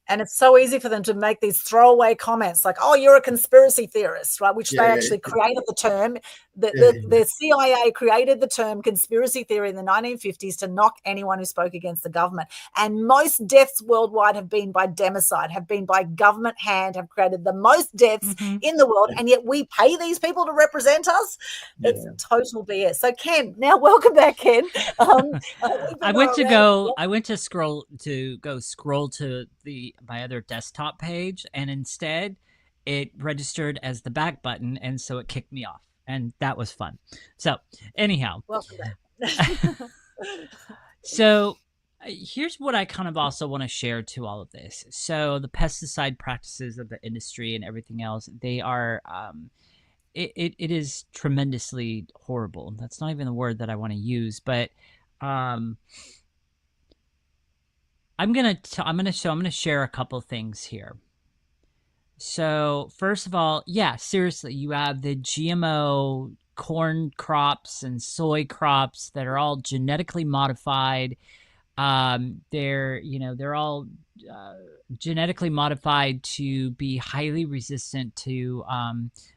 And it's so easy for them to make these throwaway comments like, oh, you're a conspiracy theorist, right? Which they actually created the term. The CIA created the term conspiracy theory in the 1950s to knock anyone who spoke against the government. And most deaths worldwide have been by democide, have been by government hand, have created the most deaths in the world. And yet we pay these people to represent us. It's total BS. So Ken, now welcome back, Ken. I went to scroll to my other desktop page, and instead it registered as the back button, and so it kicked me off, and that was fun. So anyhow, welcome back. So here's what I kind of also want to share to all of this. So the pesticide practices of the industry and everything else, they are it is tremendously horrible. That's not even the word that I want to use, but I'm gonna share a couple things here. So first of all, yeah, seriously, you have the GMO corn crops and soy crops that are all genetically modified. They're all genetically modified to be highly resistant to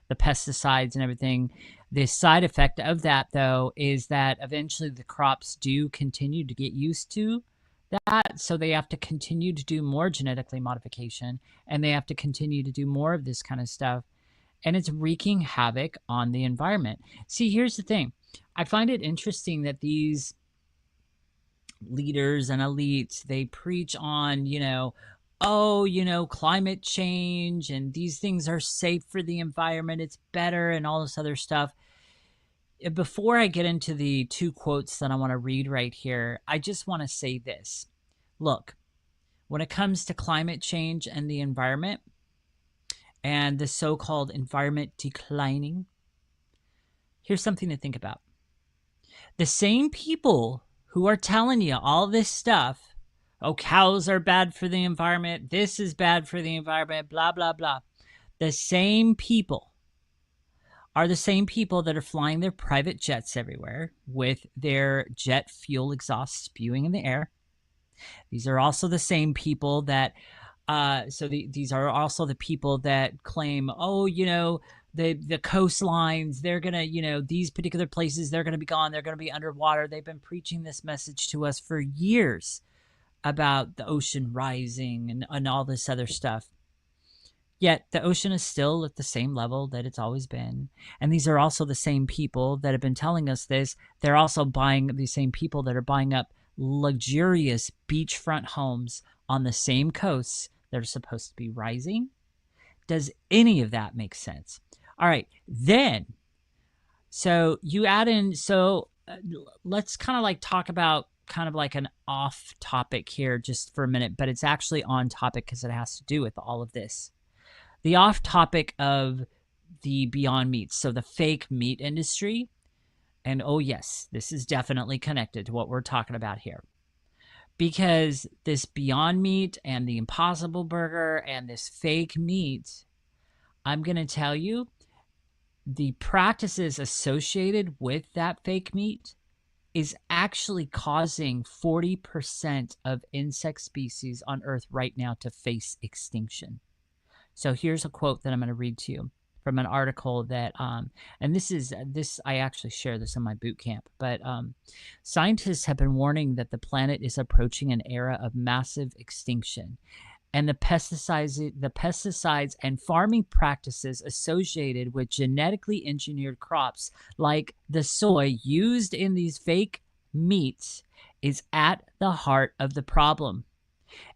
the pesticides and everything. The side effect of that, though, is that eventually the crops do continue to get used to that, so they have to continue to do more genetically modification, and they have to continue to do more of this kind of stuff, and it's wreaking havoc on the environment. See, here's the thing. I find it interesting that these leaders and elites, they preach on, climate change, and these things are safe for the environment, it's better, and all this other stuff. Before I get into the two quotes that I want to read right here, I just want to say this. Look, when it comes to climate change and the environment and the so-called environment declining, here's something to think about. The same people who are telling you all this stuff, oh, cows are bad for the environment, this is bad for the environment, blah, blah, blah. The same people are the same people that are flying their private jets everywhere with their jet fuel exhaust spewing in the air. These are also the same people that, these are also the people that claim, the coastlines, they're going to, these particular places, they're going to be gone, they're going to be underwater. They've been preaching this message to us for years about the ocean rising and all this other stuff. Yet the ocean is still at the same level that it's always been. And these are also the same people that have been telling us this. They're also the same people that are buying up luxurious beachfront homes on the same coasts that are supposed to be rising. Does any of that make sense? All right, then, so you add in, let's kind of like talk about kind of like an off topic here just for a minute, but it's actually on topic because it has to do with all of this. The off topic of the Beyond Meats, so the fake meat industry. And oh yes, this is definitely connected to what we're talking about here. Because this Beyond Meat and the Impossible Burger and this fake meat, I'm going to tell you, the practices associated with that fake meat is actually causing 40% of insect species on Earth right now to face extinction. So here's a quote that I'm going to read to you from an article that, and I actually share this in my boot camp, but scientists have been warning that the planet is approaching an era of massive extinction, and the pesticides and farming practices associated with genetically engineered crops like the soy used in these fake meats is at the heart of the problem.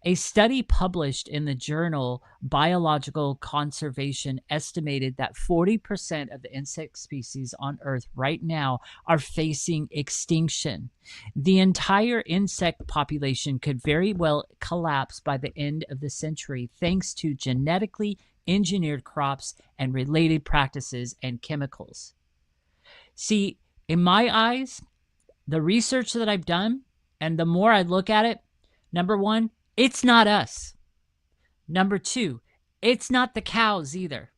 A study published in the journal Biological Conservation estimated that 40% of the insect species on Earth right now are facing extinction. The entire insect population could very well collapse by the end of the century thanks to genetically engineered crops and related practices and chemicals. See, in my eyes, the research that I've done, and the more I look at it, number one, it's not us. Number two, it's not the cows either.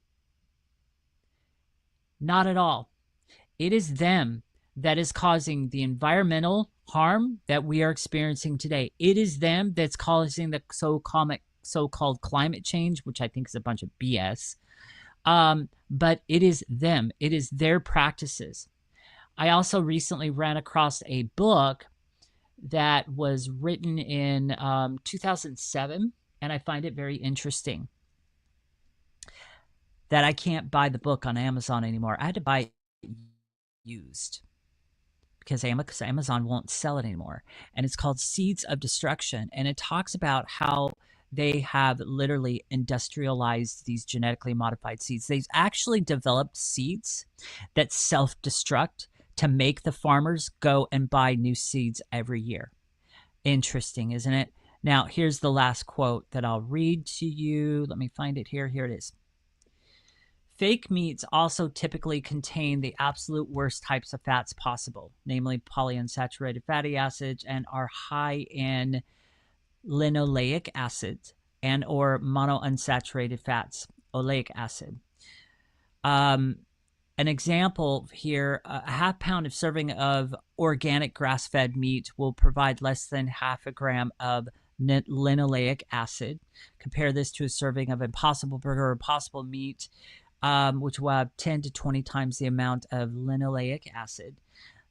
Not at all. It is them that is causing the environmental harm that we are experiencing today. It is them that's causing the so-called climate change, which I think is a bunch of BS. But it is them. It is their practices. I also recently ran across a book that was written in 2007, and I find it very interesting that I can't buy the book on Amazon anymore. I had to buy it used because Amazon won't sell it anymore. And it's called Seeds of Destruction. And it talks about how they have literally industrialized these genetically modified seeds. They've actually developed seeds that self-destruct to make the farmers go and buy new seeds every year. Interesting, isn't it? Now, here's the last quote that I'll read to you. Let me find it here. Here it is. Fake meats also typically contain the absolute worst types of fats possible, namely polyunsaturated fatty acids, and are high in linoleic acid and or monounsaturated fats, oleic acid. An example here, a half pound of serving of organic grass-fed meat will provide less than half a gram of linoleic acid. Compare this to a serving of Impossible Burger or Impossible meat, which will have 10 to 20 times the amount of linoleic acid.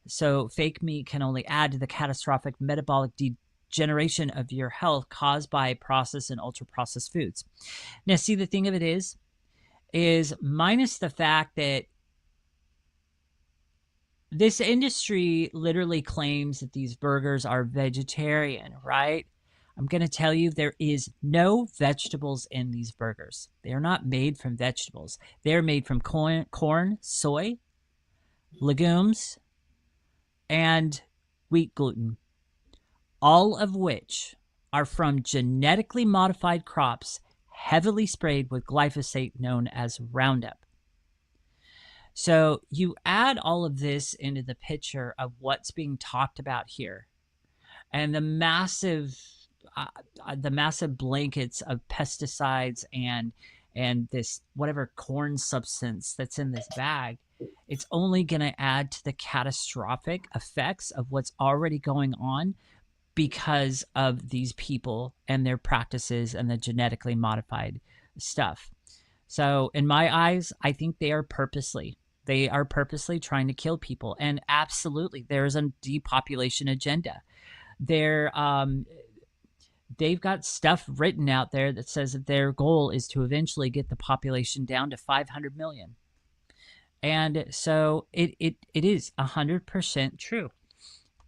So fake meat can only add to the catastrophic metabolic degeneration of your health caused by processed and ultra-processed foods. Now, see, the thing of it is minus the fact that this industry literally claims that these burgers are vegetarian, right? I'm going to tell you there is no vegetables in these burgers. They are not made from vegetables. They're made from corn, soy, legumes, and wheat gluten, all of which are from genetically modified crops heavily sprayed with glyphosate known as Roundup. So you add all of this into the picture of what's being talked about here, and the massive blankets of pesticides and this whatever corn substance that's in this bag. It's only going to add to the catastrophic effects of what's already going on because of these people and their practices and the genetically modified stuff. So in my eyes, I think they are purposely trying to kill people. And absolutely, there is a depopulation agenda. They've got stuff written out there that says that their goal is to eventually get the population down to 500 million. And so it is 100% true.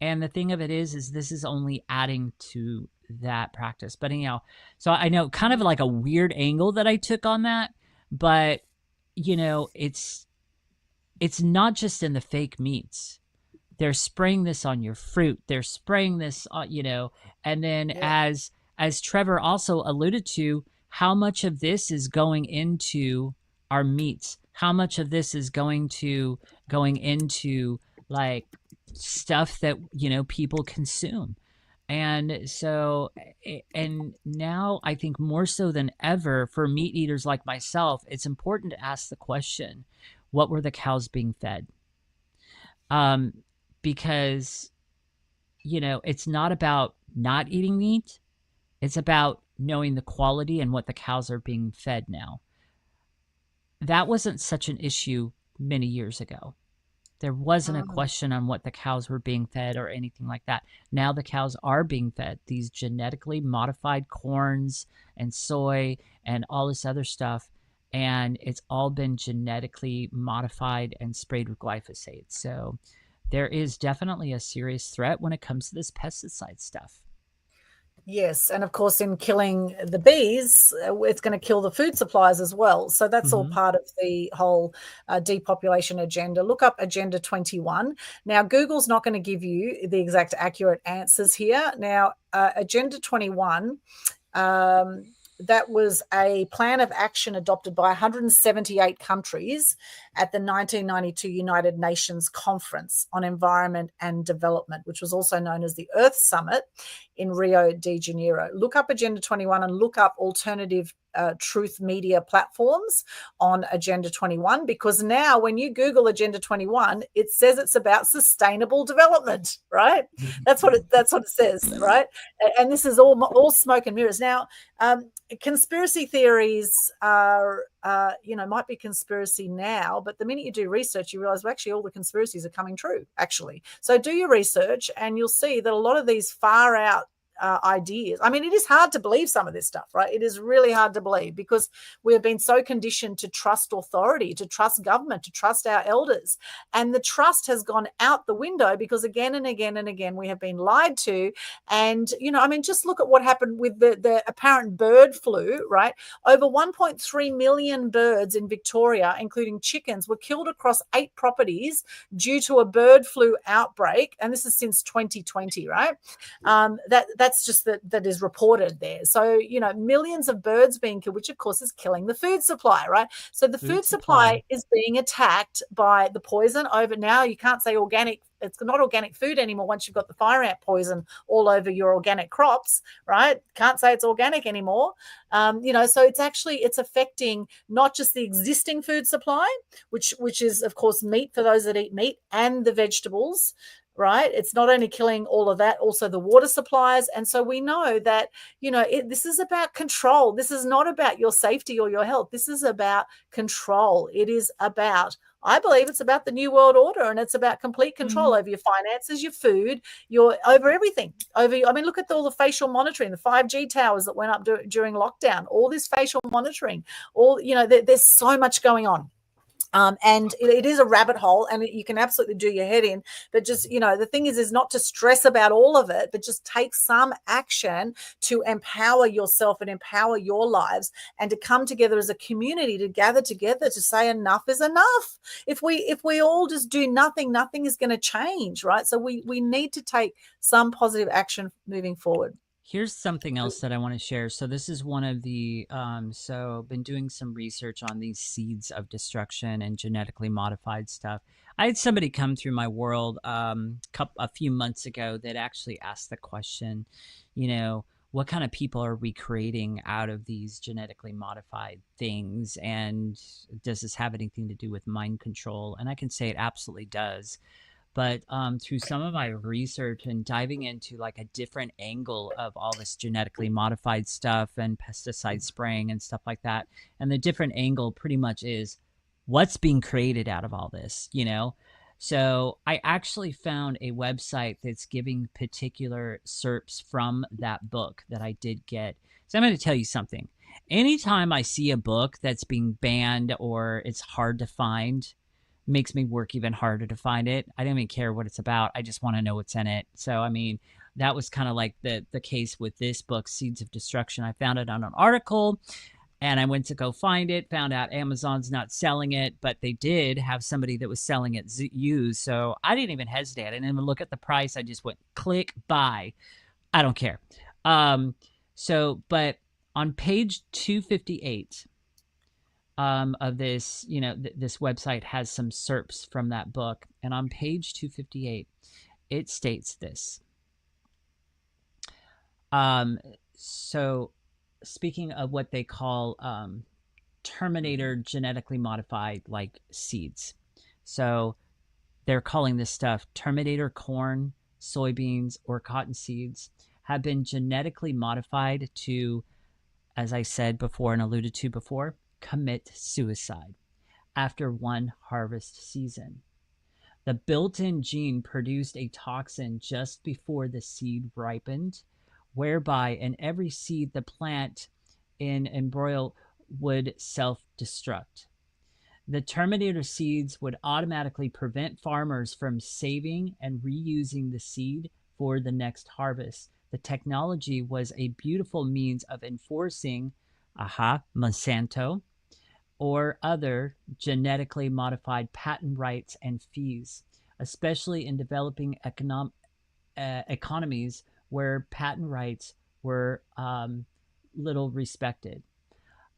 And the thing of it is this is only adding to that practice. But anyhow, so I know kind of like a weird angle that I took on that, but you know, it's not just in the fake meats. They're spraying this on your fruit. They're spraying this on, you know, and then as Trevor also alluded to, how much of this is going into our meats? How much of this is going into like stuff that, you know, people consume? And so, and now I think more so than ever for meat eaters like myself, it's important to ask the question, what were the cows being fed? Because, you know, it's not about not eating meat. It's about knowing the quality and what the cows are being fed now. That wasn't such an issue many years ago. There wasn't a question on what the cows were being fed or anything like that. Now the cows are being fed these genetically modified corns and soy and all this other stuff. And it's all been genetically modified and sprayed with glyphosate. So there is definitely a serious threat when it comes to this pesticide stuff. Yes, and of course, in killing the bees, it's going to kill the food supplies as well. So that's all part of the whole depopulation agenda. Look up Agenda 21. Now, Google's not going to give you the exact accurate answers here. Now, Agenda 21 that was a plan of action adopted by 178 countries at the 1992 United Nations Conference on Environment and Development, which was also known as the Earth Summit in Rio de Janeiro. Look up Agenda 21 and look up alternative truth media platforms on Agenda 21, because now when you Google Agenda 21, it says it's about sustainable development, right? That's what it says, right? And this is all smoke and mirrors. Now, conspiracy theories are, might be conspiracy now, but the minute you do research, you realize, well, actually, all the conspiracies are coming true, actually. So do your research and you'll see that a lot of these far out ideas. I mean, it is hard to believe some of this stuff, right? It is really hard to believe because we have been so conditioned to trust authority, to trust government, to trust our elders. And the trust has gone out the window because again and again and again, we have been lied to. And, just look at what happened with the apparent bird flu, right? Over 1.3 million birds in Victoria, including chickens, were killed across 8 properties due to a bird flu outbreak. And this is since 2020, right? That's just that is reported there. So, millions of birds being killed, which of course is killing the food supply, right? So the food supply is being attacked by the poison over now. You can't say organic. It's not organic food anymore once you've got the fire ant poison all over your organic crops, right? Can't say it's organic anymore. So it's affecting not just the existing food supply, which is, of course, meat for those that eat meat, and the vegetables, right? It's not only killing all of that, also the water supplies. And so we know that, this is about control. This is not about your safety or your health. This is about control. It is about, I believe it's about the New World Order, and it's about complete control over your finances, your food, over everything. Look at all the facial monitoring, the 5G towers that went up during lockdown, all this facial monitoring, there's so much going on. And it is a rabbit hole, and you can absolutely do your head in. But just, the thing is not to stress about all of it, but just take some action to empower yourself and empower your lives, and to come together as a community, to gather together to say enough is enough. If we all just do nothing, nothing is going to change, right? So we need to take some positive action moving forward. Here's something else that I want to share. So this is one of the, been doing some research on these seeds of destruction and genetically modified stuff. I had somebody come through my world a few months ago that actually asked the question, what kind of people are we creating out of these genetically modified things? And does this have anything to do with mind control? And I can say it absolutely does. But through some of my research and diving into like a different angle of all this genetically modified stuff and pesticide spraying and stuff like that, and the different angle pretty much is what's being created out of all this, So I actually found a website that's giving particular SERPs from that book that I did get. So I'm going to tell you something. Anytime I see a book that's being banned or it's hard to find, makes me work even harder to find it. I don't even care what it's about. I just want to know what's in it. So, that was kind of like the case with this book, Seeds of Destruction. I found it on an article and I went to go find it, found out Amazon's not selling it, but they did have somebody that was selling it used. So I didn't even hesitate. I didn't even look at the price. I just went click buy. I don't care. But on page 258, of this, this website has some SERPs from that book. And on page 258, it states this. So speaking of what they call Terminator genetically modified like seeds. So they're calling this stuff Terminator corn, soybeans, or cotton seeds have been genetically modified to, as I said before and alluded to before, commit suicide after one harvest season. The built-in gene produced a toxin just before the seed ripened, whereby in every seed the plant in embryo would self-destruct. The Terminator seeds would automatically prevent farmers from saving and reusing the seed for the next harvest. The technology was a beautiful means of enforcing, Monsanto, or other genetically modified patent rights and fees, especially in developing economies where patent rights were little respected.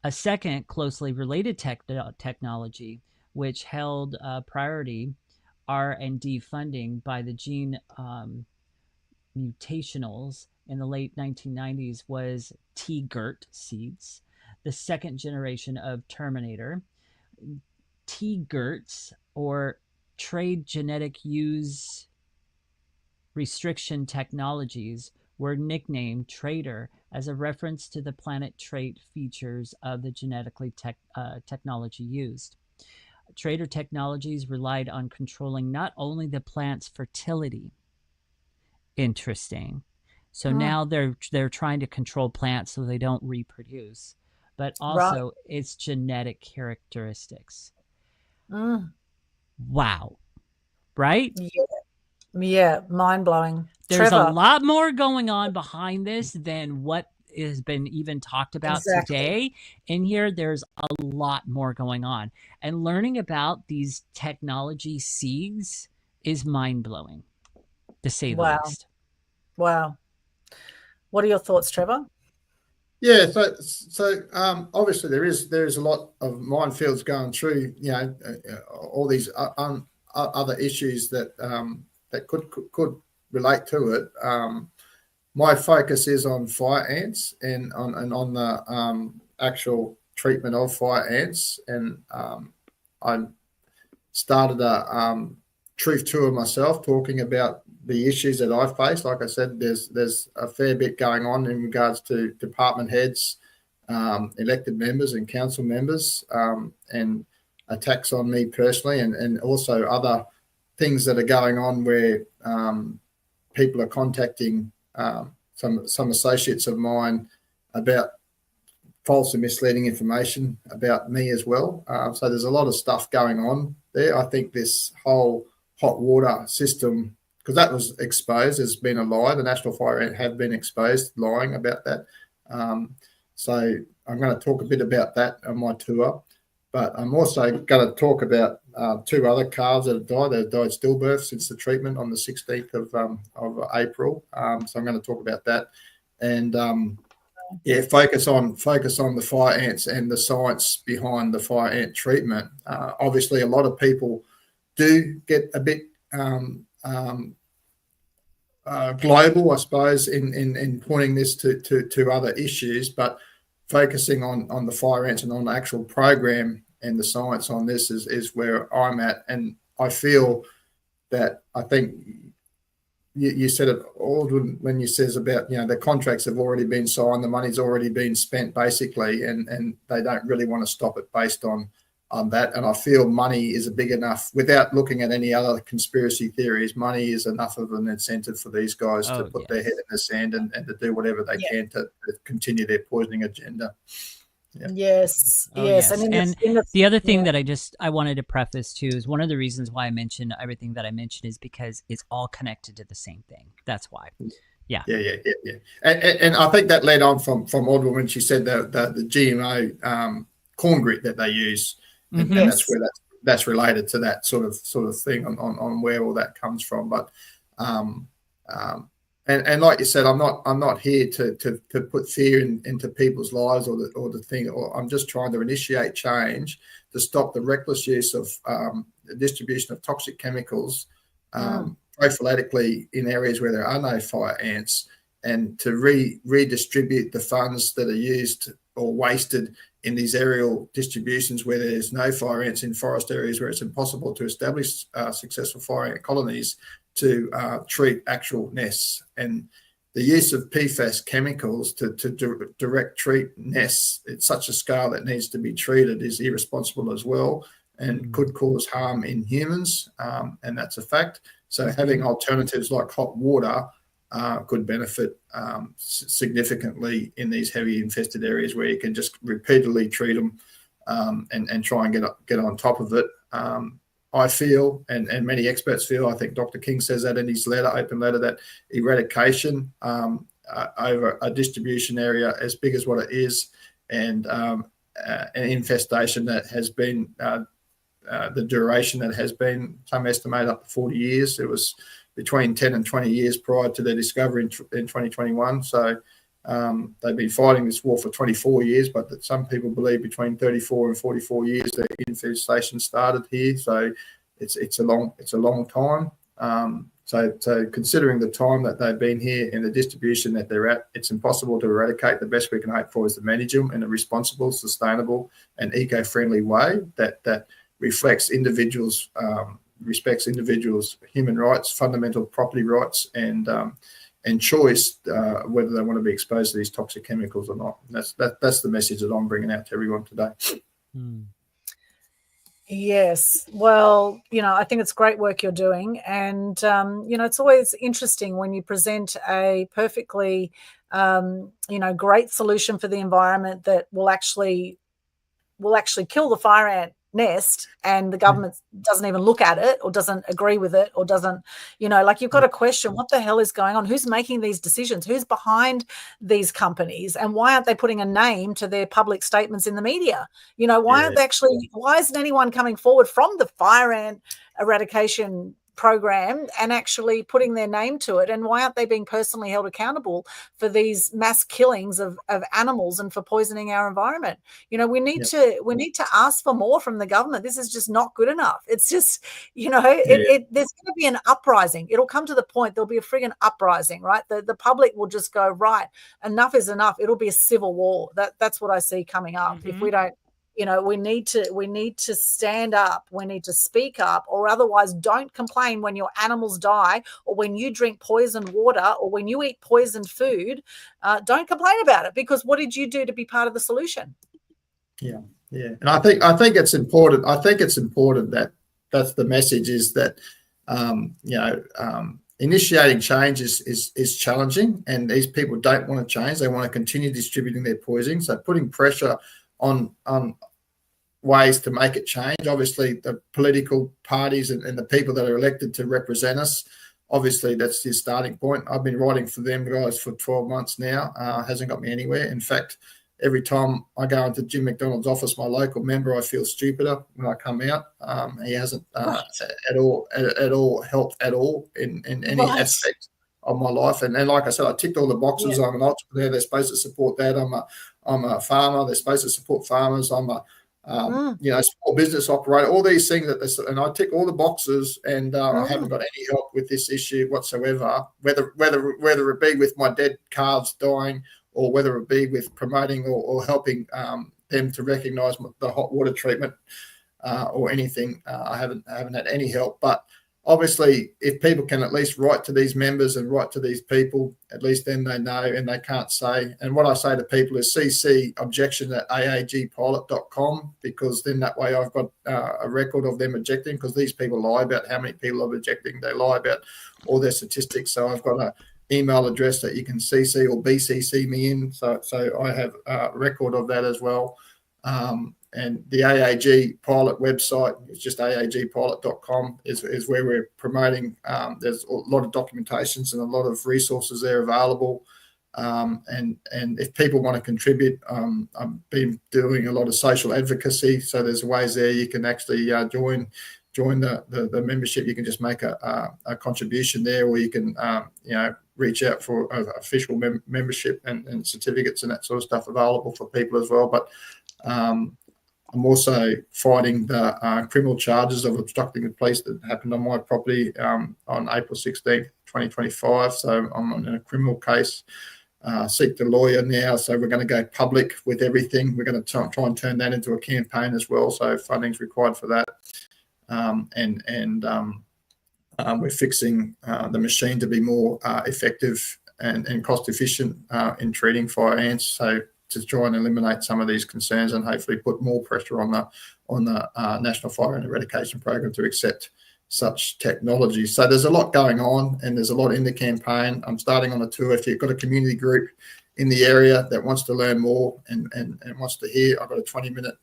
A second closely related technology, which held priority R&D funding by the gene mutationals in the late 1990s, was T-GERT seeds, the second generation of Terminator. T-GERTs, or trade genetic use restriction technologies, were nicknamed Trader as a reference to the plant trait features of the genetically technology used. Trader technologies relied on controlling not only the plant's fertility. Interesting. So now they're trying to control plants so they don't reproduce, but also its genetic characteristics. Wow. Right? Yeah, mind-blowing. There's Trevor. a lot more going on behind this than what has been even talked about today. In here, there's a lot more going on. And learning about these technology seeds is mind-blowing, to say the least. Wow. What are your thoughts, Trevor? Yeah, so obviously there is a lot of minefields going through, all these other issues that that could relate to it. My focus is on fire ants and on the actual treatment of fire ants, and I started a truth tour myself, talking about the issues that I face. Like I said, there's a fair bit going on in regards to department heads, elected members and council members, and attacks on me personally, and also other things that are going on where people are contacting some associates of mine about false and misleading information about me as well. So there's a lot of stuff going on there. I think this whole hot water system, because that was exposed, has been a lie. The National Fire Ant have been exposed lying about that. So I'm going to talk a bit about that on my tour. But I'm also going to talk about two other calves that have died. They've died stillbirth since the treatment on the 16th of April. So I'm going to talk about that, and focus on the fire ants and the science behind the fire ant treatment. Obviously, a lot of people do get a bit global, I suppose, in pointing this to other issues, but focusing on the fire ants and on the actual program and the science on this is where I'm at. And I feel that, I think you said it, Aldwyn, when you says about, the contracts have already been signed, the money's already been spent basically, and they don't really want to stop it based on that. And I feel money is a big enough, without looking at any other conspiracy theories, money is enough of an incentive for these guys to put their head in the sand and to do whatever they can to continue their poisoning agenda. Yeah. Yes. And the other thing that I wanted to preface too is one of the reasons why I mentioned everything that I mentioned is because it's all connected to the same thing. That's why. Yeah. And I think that led on from Aldwyn when she said the GMO corn grit that they use, and that's where that's related to that sort of thing on where all that comes from. But and like you said, I'm not here to put fear into people's lives or the thing. Or I'm just trying to initiate change to stop the reckless use of the distribution of toxic chemicals prophylatically in areas where there are no fire ants, and to redistribute the funds that are used or wasted in these aerial distributions where there's no fire ants, in forest areas where it's impossible to establish successful fire ant colonies, to treat actual nests. And the use of PFAS chemicals to direct treat nests at such a scale that needs to be treated is irresponsible as well, and could cause harm in humans, and that's a fact. So having alternatives like hot water could benefit significantly in these heavy infested areas where you can just repeatedly treat them and try and get on top of it. I feel, and many experts feel, I think Dr. King says that in his open letter, that eradication over a distribution area as big as what it is, and an infestation that has been the duration that has been, some estimate up to 40 years. It was between 10 and 20 years prior to their discovery in 2021. So They've been fighting this war for 24 years, but that some people believe between 34 and 44 years the infestation started here. So it's a long time. So considering the time that they've been here and the distribution that they're at, it's impossible to eradicate. The best we can hope for is to manage them in a responsible, sustainable, and eco-friendly way that reflects individuals, respects individuals' human rights, fundamental property rights, and choice whether they want to be exposed to these toxic chemicals or not. That's the message that I'm bringing out to everyone today. Yes. Well, I think it's great work you're doing. And, it's always interesting when you present a perfectly, great solution for the environment that will actually kill the fire ant nest, and the government doesn't even look at it or doesn't agree with it or doesn't, you've got to question what the hell is going on, who's making these decisions, who's behind these companies, and why aren't they putting a name to their public statements in the media? Why aren't they why isn't anyone coming forward from the fire ant eradication program and actually putting their name to it? And why aren't they being personally held accountable for these mass killings of animals and for poisoning our environment? We need to ask for more from the government. This is just not good enough. It's just, there's going to be an uprising. It'll come to the point there'll be a friggin' uprising, right? The public will just go, right, enough is enough. It'll be a civil war. That's what I see coming up. If we don't, we need to stand up. We need to speak up, or otherwise don't complain when your animals die, or when you drink poisoned water, or when you eat poisoned food. Don't complain about it, because what did you do to be part of the solution? Yeah. And I think it's important. I think it's important that's the message, is that initiating change is challenging, and these people don't want to change. They want to continue distributing their poison. So putting pressure on ways to make it change. Obviously, the political parties and the people that are elected to represent us, obviously that's the starting point. I've been writing for them guys for 12 months now. Hasn't got me anywhere. In fact, every time I go into Jim McDonald's office, my local member, I feel stupider when I come out. He hasn't at all helped at all in any aspect of my life. And like I said, I ticked all the boxes. I'm an entrepreneur. They're supposed to support that. I'm a farmer. They're supposed to support farmers. I'm a small business operator. All these things and I tick all the boxes, and I haven't got any help with this issue whatsoever. Whether it be with my dead calves dying, or whether it be with promoting or helping them to recognise the hot water treatment or anything, I haven't had any help. But obviously, if people can at least write to these members and write to these people, at least then they know, and they can't say. And what I say to people is CC objection@aagpilot.com, because then that way I've got a record of them objecting, because these people lie about how many people are objecting. They lie about all their statistics. So I've got an email address that you can CC or BCC me in. So I have a record of that as well. And the AAG pilot website, it's just aagpilot.com, is where we're promoting. There's a lot of documentations and a lot of resources there available. And if people want to contribute, I've been doing a lot of social advocacy. So there's ways there you can actually join the membership. You can just make a contribution there, or you can reach out for official membership and certificates and that sort of stuff available for people as well. But I'm also fighting the criminal charges of obstructing the police that happened on my property on April 16th, 2025. So I'm in a criminal case, seek the lawyer now. So we're going to go public with everything. We're going to try and turn that into a campaign as well. So funding's required for that. We're fixing the machine to be more effective and cost efficient in treating fire ants. So to try and eliminate some of these concerns and hopefully put more pressure on the National Fire and Eradication Program to accept such technology. So there's a lot going on, and there's a lot in the campaign. I'm starting on a tour. If you've got a community group in the area that wants to learn more and wants to hear, I've got a 20-minute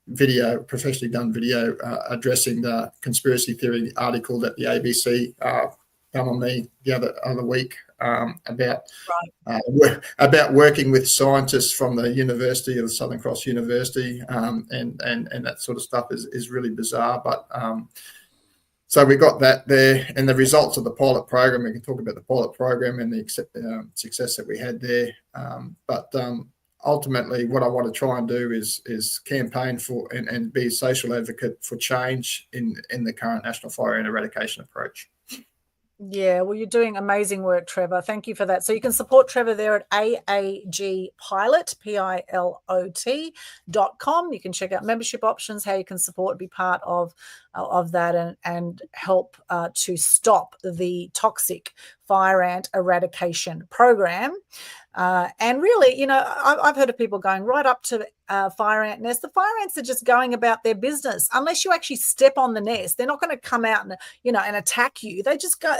video, professionally done video, addressing the conspiracy theory article that the ABC done on me the other week. About working with scientists from the University of Southern Cross University, and that sort of stuff is really bizarre. But So we got that there, and the results of the pilot program. We can talk about the pilot program and the success that we had there. But ultimately, what I want to try and do is campaign for and be a social advocate for change in the current national fire ant eradication approach. Yeah, well, you're doing amazing work, Trevor. Thank you for that. So you can support Trevor there at AAGpilot, pilot.com. You can check out membership options, how you can support, be part of that, and help to stop the toxic fire ant eradication program. And really, I've heard of people going right up to fire ant nests. The fire ants are just going about their business. Unless you actually step on the nest, they're not going to come out and attack you. They just go,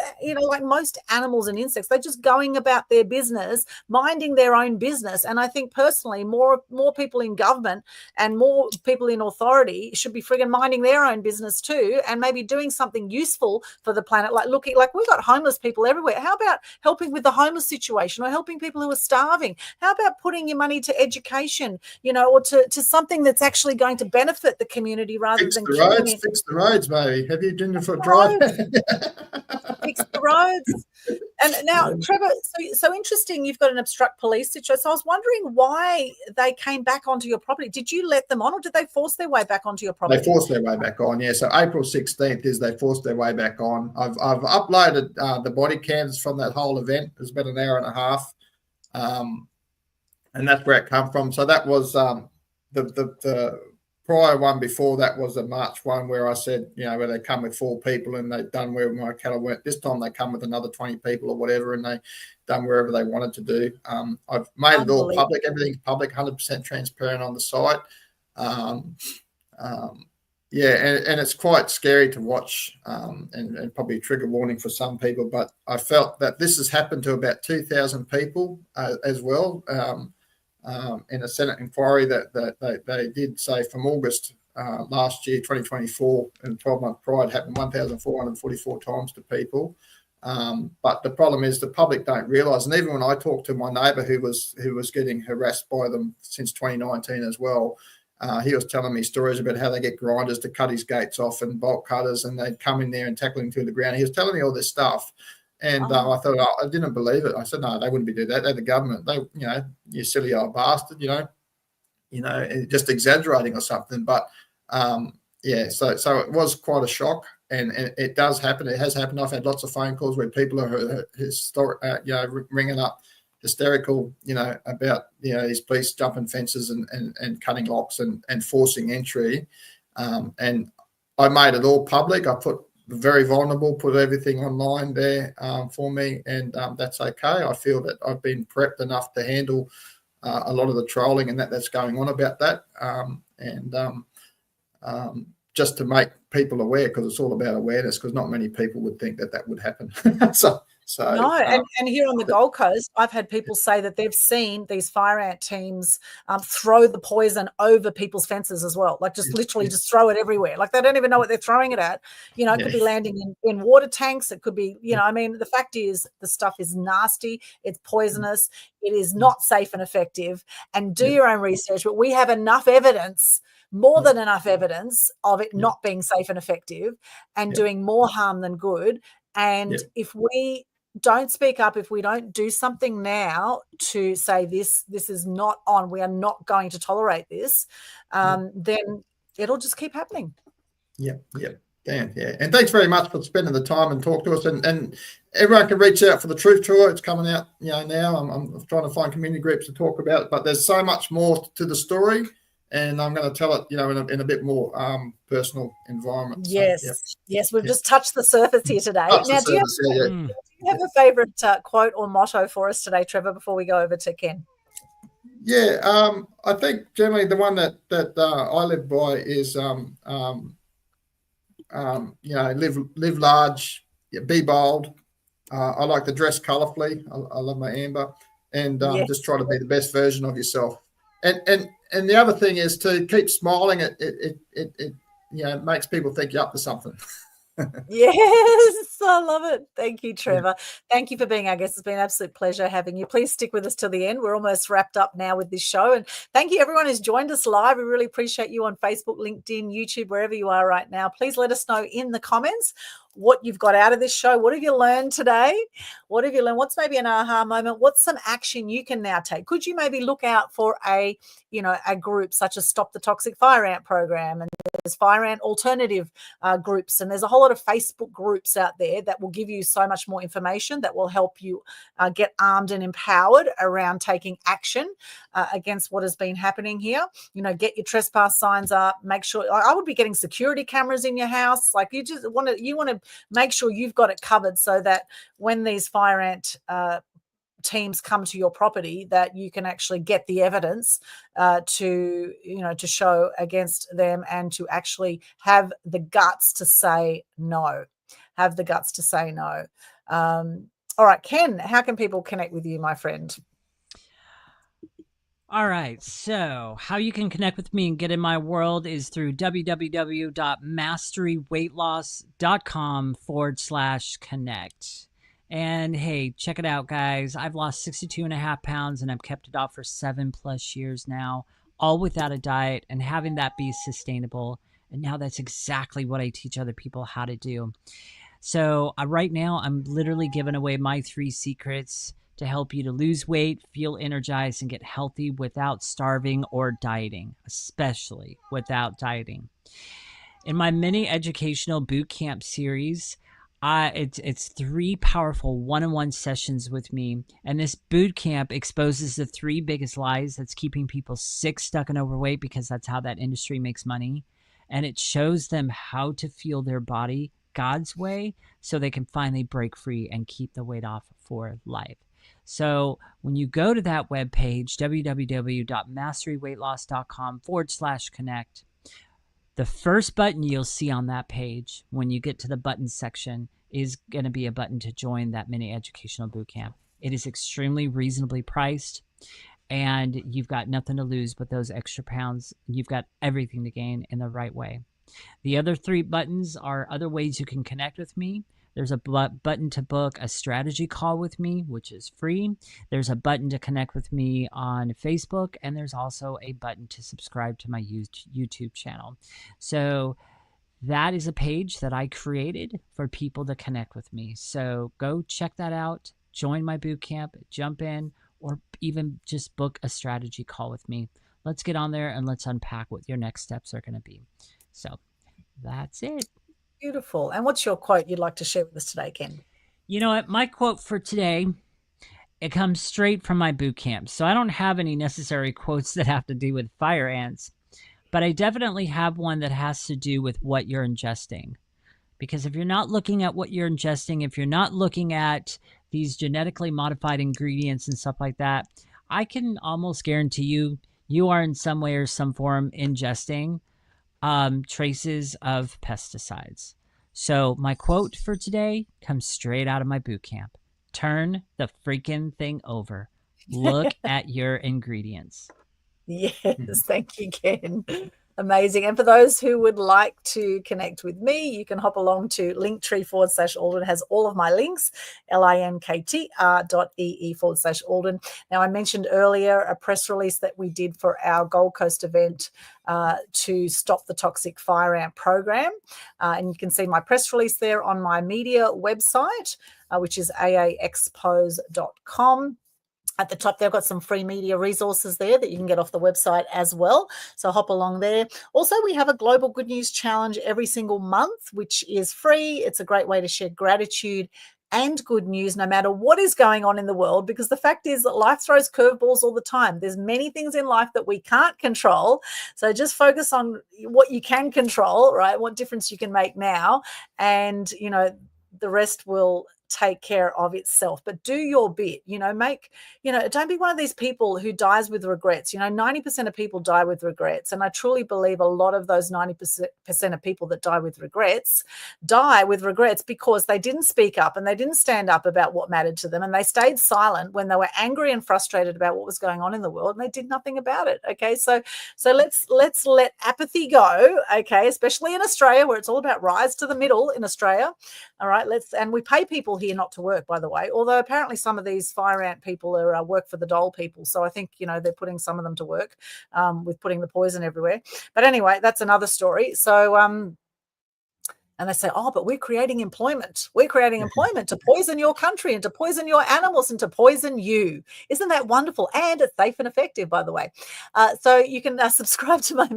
like most animals and insects, they're just going about their business, minding their own business. And I think personally, more people in government and more people in authority should be frigging minding their own business too, and maybe doing something useful for the planet. Like we've got homeless people everywhere. How about helping with the homeless situation, or helping people who are starving? How about putting your money to education, or to something that's actually going to benefit the community rather fix than the roads? Fix the roads, maybe. Have you done your foot drive? Fix the roads. And now, Trevor, so interesting. You've got an obstruct police situation. So I was wondering why they came back onto your property. Did you let them on, or did they force their way back onto your property? They forced their way back on. Yeah. So April 16th is they forced their way back on. I've uploaded the body cams from that whole event. It was about an hour and a half. And that's where it come from. So that was the prior one before that was a March one where I said, where they come with 4 people and they've done where my cattle went. This time they come with another 20 people or whatever, and they done wherever they wanted to do. I've made it all public. Everything's public, 100% transparent on the site. And it's quite scary to watch, and probably a trigger warning for some people, but I felt that this has happened to about 2,000 people as well. In a Senate inquiry that they did say from August last year, 2024, and 12 months prior, it happened 1,444 times to people. But the problem is the public don't realise, and even when I talked to my neighbour who was getting harassed by them since 2019 as well, he was telling me stories about how they get grinders to cut his gates off and bolt cutters, and they'd come in there and tackle him through the ground. He was telling me all this stuff. And I thought, I didn't believe it. I said, no, they wouldn't be doing that. They're the government. They, you silly old bastard, just exaggerating or something. But so it was quite a shock, and it does happen. It has happened. I've had lots of phone calls where people are ringing up hysterical, about these police jumping fences and cutting locks and forcing entry. And I made it all public. I put very vulnerable, put everything online there for me, and that's okay. I feel that I've been prepped enough to handle a lot of the trolling and that's going on about that, just to make people aware, because it's all about awareness, because not many people would think that would happen. No, and here on the Gold Coast, I've had people say that they've seen these fire ant teams throw the poison over people's fences as well, like just literally just throw it everywhere. Like they don't even know what they're throwing it at. It could be landing in water tanks. It could be, the fact is the stuff is nasty. It's poisonous. It is not safe and effective. And do your own research. But we have enough evidence, more than enough evidence of it not being safe and effective and doing more harm than good. And if we don't speak up, if we don't do something now to say this is not on, we are not going to tolerate this, then it'll just keep happening. Dan, and thanks very much for spending the time and talk to us. And everyone can reach out for the Truth Tour. It's coming out, now. I'm trying to find community groups to talk about it, but there's so much more to the story, and I'm going to tell it, in a bit more personal environment. Yes, we've just touched the surface here today. Do you have a favourite quote or motto for us today, Trevor, before we go over to Ken? I think generally the one that I live by is, live large, be bold. I like to dress colourfully. I love my amber, and just try to be the best version of yourself. And the other thing is to keep smiling. It makes people think you're up to something. Yes, I love it. Thank you, Trevor. Thank you for being our guest. It's been an absolute pleasure having you. Please stick with us till the end. We're almost wrapped up now with this show. And thank you, everyone who's joined us live. We really appreciate you on Facebook, LinkedIn, YouTube, wherever you are right now. Please let us know in the comments what you've got out of this show. What have you learned today? What have you learned? What's maybe an aha moment? What's some action you can now take? Could you maybe look out for a group such as Stop the Toxic Fire Ant program, and there's Fire Ant alternative groups, and there's a whole lot of Facebook groups out there that will give you so much more information that will help you get armed and empowered around taking action against what has been happening here. Get your trespass signs up. Make sure, I would be getting security cameras in your house. Like you want to make sure you've got it covered so that when these Fire Ant teams come to your property, that you can actually get the evidence to show against them, and to actually have the guts to say no. Have the guts to say no. All right, Ken, how can people connect with you, my friend? All right, so how you can connect with me and get in my world is through www.masteryweightloss.com/connect. And hey, check it out, guys. I've lost 62.5 pounds and I've kept it off for 7+ years now, all without a diet, and having that be sustainable. And now that's exactly what I teach other people how to do. So right now, I'm literally giving away my 3 secrets to help you to lose weight, feel energized, and get healthy without starving or dieting, especially without dieting. In my mini educational boot camp series, it's 3 powerful one-on-one sessions with me, and this boot camp exposes the 3 biggest lies that's keeping people sick, stuck, and overweight, because that's how that industry makes money. And it shows them how to feel their body God's way so they can finally break free and keep the weight off for life. So when you go to that webpage, www.masteryweightloss.com/connect, the first button you'll see on that page when you get to the button section is going to be a button to join that mini educational bootcamp. It is extremely reasonably priced, and you've got nothing to lose but those extra pounds. You've got everything to gain in the right way. The other 3 buttons are other ways you can connect with me. There's a button to book a strategy call with me, which is free. There's a button to connect with me on Facebook, and there's also a button to subscribe to my YouTube channel. So that is a page that I created for people to connect with me. So go check that out, join my bootcamp, jump in, or even just book a strategy call with me. Let's get on there and let's unpack what your next steps are going to be. So that's it. Beautiful. And what's your quote you'd like to share with us today, Ken? You know what? My quote for today, it comes straight from my boot camp. So I don't have any necessary quotes that have to do with fire ants, but I definitely have one that has to do with what you're ingesting. Because if you're not looking at what you're ingesting, if you're not looking at these genetically modified ingredients and stuff like that, I can almost guarantee you are in some way or some form ingesting traces of pesticides. So my quote for today comes straight out of my boot camp. Turn the freaking thing over. Look at your ingredients. Yes, thank you, Ken. Amazing. And for those who would like to connect with me, you can hop along to linktree/Aldwyn. Has all of my links, linktr.ee/Aldwyn. Now, I mentioned earlier a press release that we did for our Gold Coast event to stop the toxic fire ant program. And you can see my press release there on my media website, which is aaexpose.com. At the top, they've got some free media resources there that you can get off the website as well. So hop along there. Also, we have a Global Good News Challenge every single month, which is free. It's a great way to share gratitude and good news no matter what is going on in the world, because the fact is that life throws curveballs all the time. There's many things in life that we can't control. So just focus on what you can control, right? What difference you can make now. And, the rest will take care of itself. But do your bit, don't be one of these people who dies with regrets. 90% of people die with regrets. And I truly believe a lot of those 90% of people that die with regrets because they didn't speak up and they didn't stand up about what mattered to them. And they stayed silent when they were angry and frustrated about what was going on in the world, and they did nothing about it. Okay. So let's let apathy go. Okay. Especially in Australia, where it's all about rise to the middle in Australia. All right. And we pay people here not to work, by the way, although apparently some of these fire ant people are work for the dole people. So I think, they're putting some of them to work with putting the poison everywhere. But anyway, that's another story. So, and they say, oh, but we're creating employment. We're creating employment to poison your country and to poison your animals and to poison you. Isn't that wonderful? And it's safe and effective, by the way. So you can subscribe to my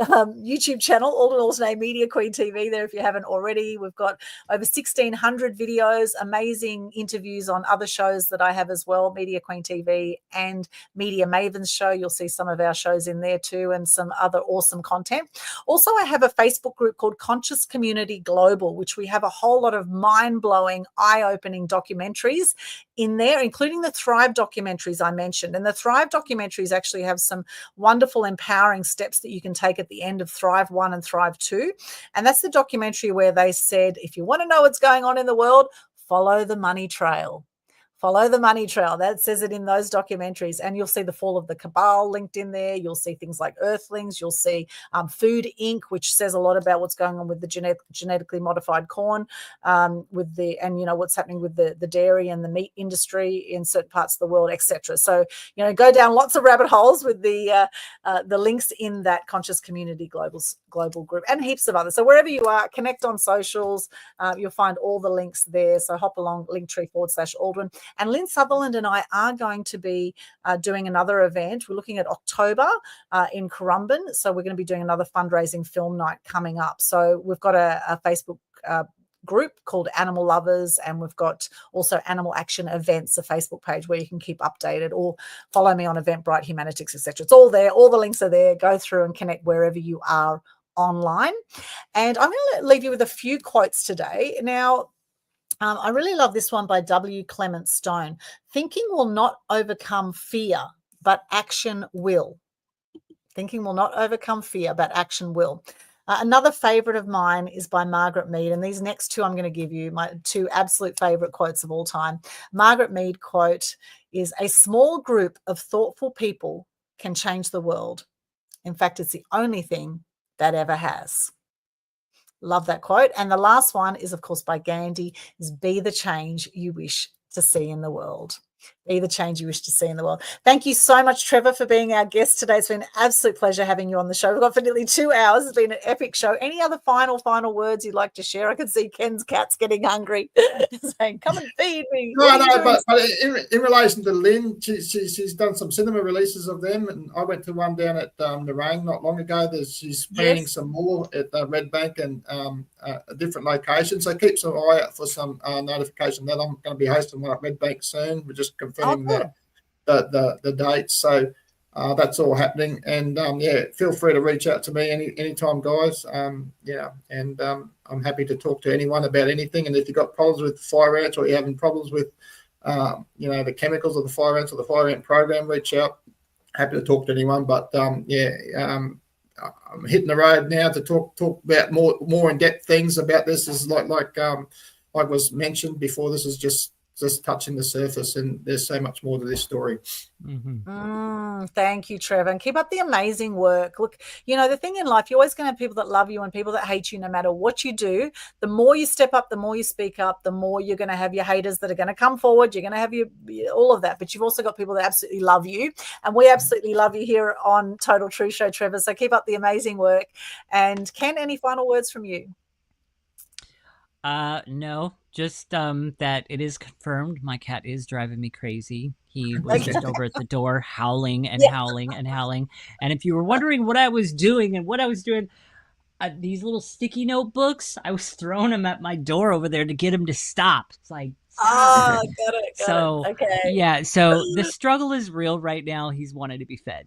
YouTube channel, Aldwyn Altuney Media Queen TV there if you haven't already. We've got over 1,600 videos, amazing interviews on other shows that I have as well, Media Queen TV and Media Mavens Show. You'll see some of our shows in there too and some other awesome content. Also, I have a Facebook group called Conscious Community Global, which we have a whole lot of mind-blowing, eye-opening documentaries in there, including the Thrive documentaries I mentioned. And the Thrive documentaries actually have some wonderful, empowering steps that you can take at the end of Thrive 1 and Thrive 2. And that's the documentary where they said, if you want to know what's going on in the world, follow the money trail. Follow the money trail. That says it in those documentaries. And you'll see the fall of the cabal linked in there. You'll see things like Earthlings. You'll see Food Inc., which says a lot about what's going on with the genetically modified corn, what's happening with the dairy and the meat industry in certain parts of the world, etc. So, go down lots of rabbit holes with the links in that Conscious Community Global group and heaps of others. So wherever you are, connect on socials. You'll find all the links there. So hop along linktree/Aldwyn. And Lynn Sutherland and I are going to be doing another event. We're looking at October in Currumbin. So we're going to be doing another fundraising film night coming up. So we've got a Facebook group called Animal Lovers, and we've got also Animal Action Events, a Facebook page where you can keep updated, or follow me on Eventbrite, Humanitics, etc. It's all there. All the links are there. Go through and connect wherever you are online. And I'm going to leave you with a few quotes today. Now, I really love this one by W. Clement Stone. Thinking will not overcome fear, but action will. Thinking will not overcome fear, but action will. Another favorite of mine is by Margaret Mead. And these next two I'm going to give you, my two absolute favorite quotes of all time. Margaret Mead quote is, a small group of thoughtful people can change the world. In fact, it's the only thing that ever has. Love that quote. And the last one is, of course, by Gandhi, is be the change you wish to see in the world. Be the change you wish to see in the world. Thank you so much, Trevor, for being our guest today. It's been an absolute pleasure having you on the show. We've got for nearly 2 hours. It's been an epic show. Any other final words you'd like to share? I can see Ken's cat's getting hungry, saying, come and feed me. But in relation to Lynn, she's done some cinema releases of them, and I went to one down at Nerang not long ago. She's planning some more at Red Bank and a different location. So keep some eye out for some notification that I'm going to be hosting one at Red Bank soon. We're just confirming the dates. So that's all happening. And feel free to reach out to me anytime, guys. I'm happy to talk to anyone about anything. And if you've got problems with fire ants, or you're having problems with the chemicals of the fire ants or the fire ant program, reach out. Happy to talk to anyone. But I'm hitting the road now to talk about more in-depth things about this. Is like was mentioned before, this is just touching the surface, and there's so much more to this story. Thank you, Trevor, and keep up the amazing work. Look, the thing in life, you're always going to have people that love you and people that hate you, no matter what you do. The more you step up, the more you speak up, the more you're going to have your haters that are going to come forward. You're going to have all of that, but you've also got people that absolutely love you, and we absolutely love you here on Total True Show, Trevor. So keep up the amazing work. And Ken, any final words from you? No, just that it is confirmed my cat is driving me crazy. He was just over at the door howling and howling and howling. And if you were wondering what I was doing, these little sticky notebooks, I was throwing them at my door over there to get him to stop. It's like, got it. So okay. Yeah, so the struggle is real right now. He's wanted to be fed.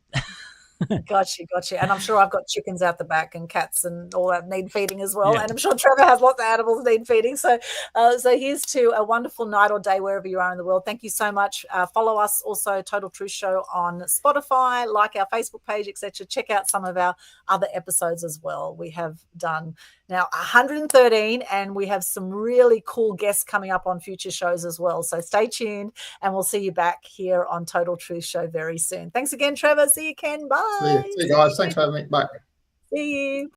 Gotcha. And I'm sure I've got chickens out the back and cats and all that need feeding as well. Yeah. And I'm sure Trevor has lots of animals need feeding. So here's to a wonderful night or day wherever you are in the world. Thank you so much. Follow us also, Total Truth Show, on Spotify, like our Facebook page, etc. Check out some of our other episodes as well. We have done now 113, and we have some really cool guests coming up on future shows as well. So stay tuned, and we'll see you back here on Total Truth Show very soon. Thanks again, Trevor. See you, Ken. Bye. See you guys. Thanks for having me. Bye. See you.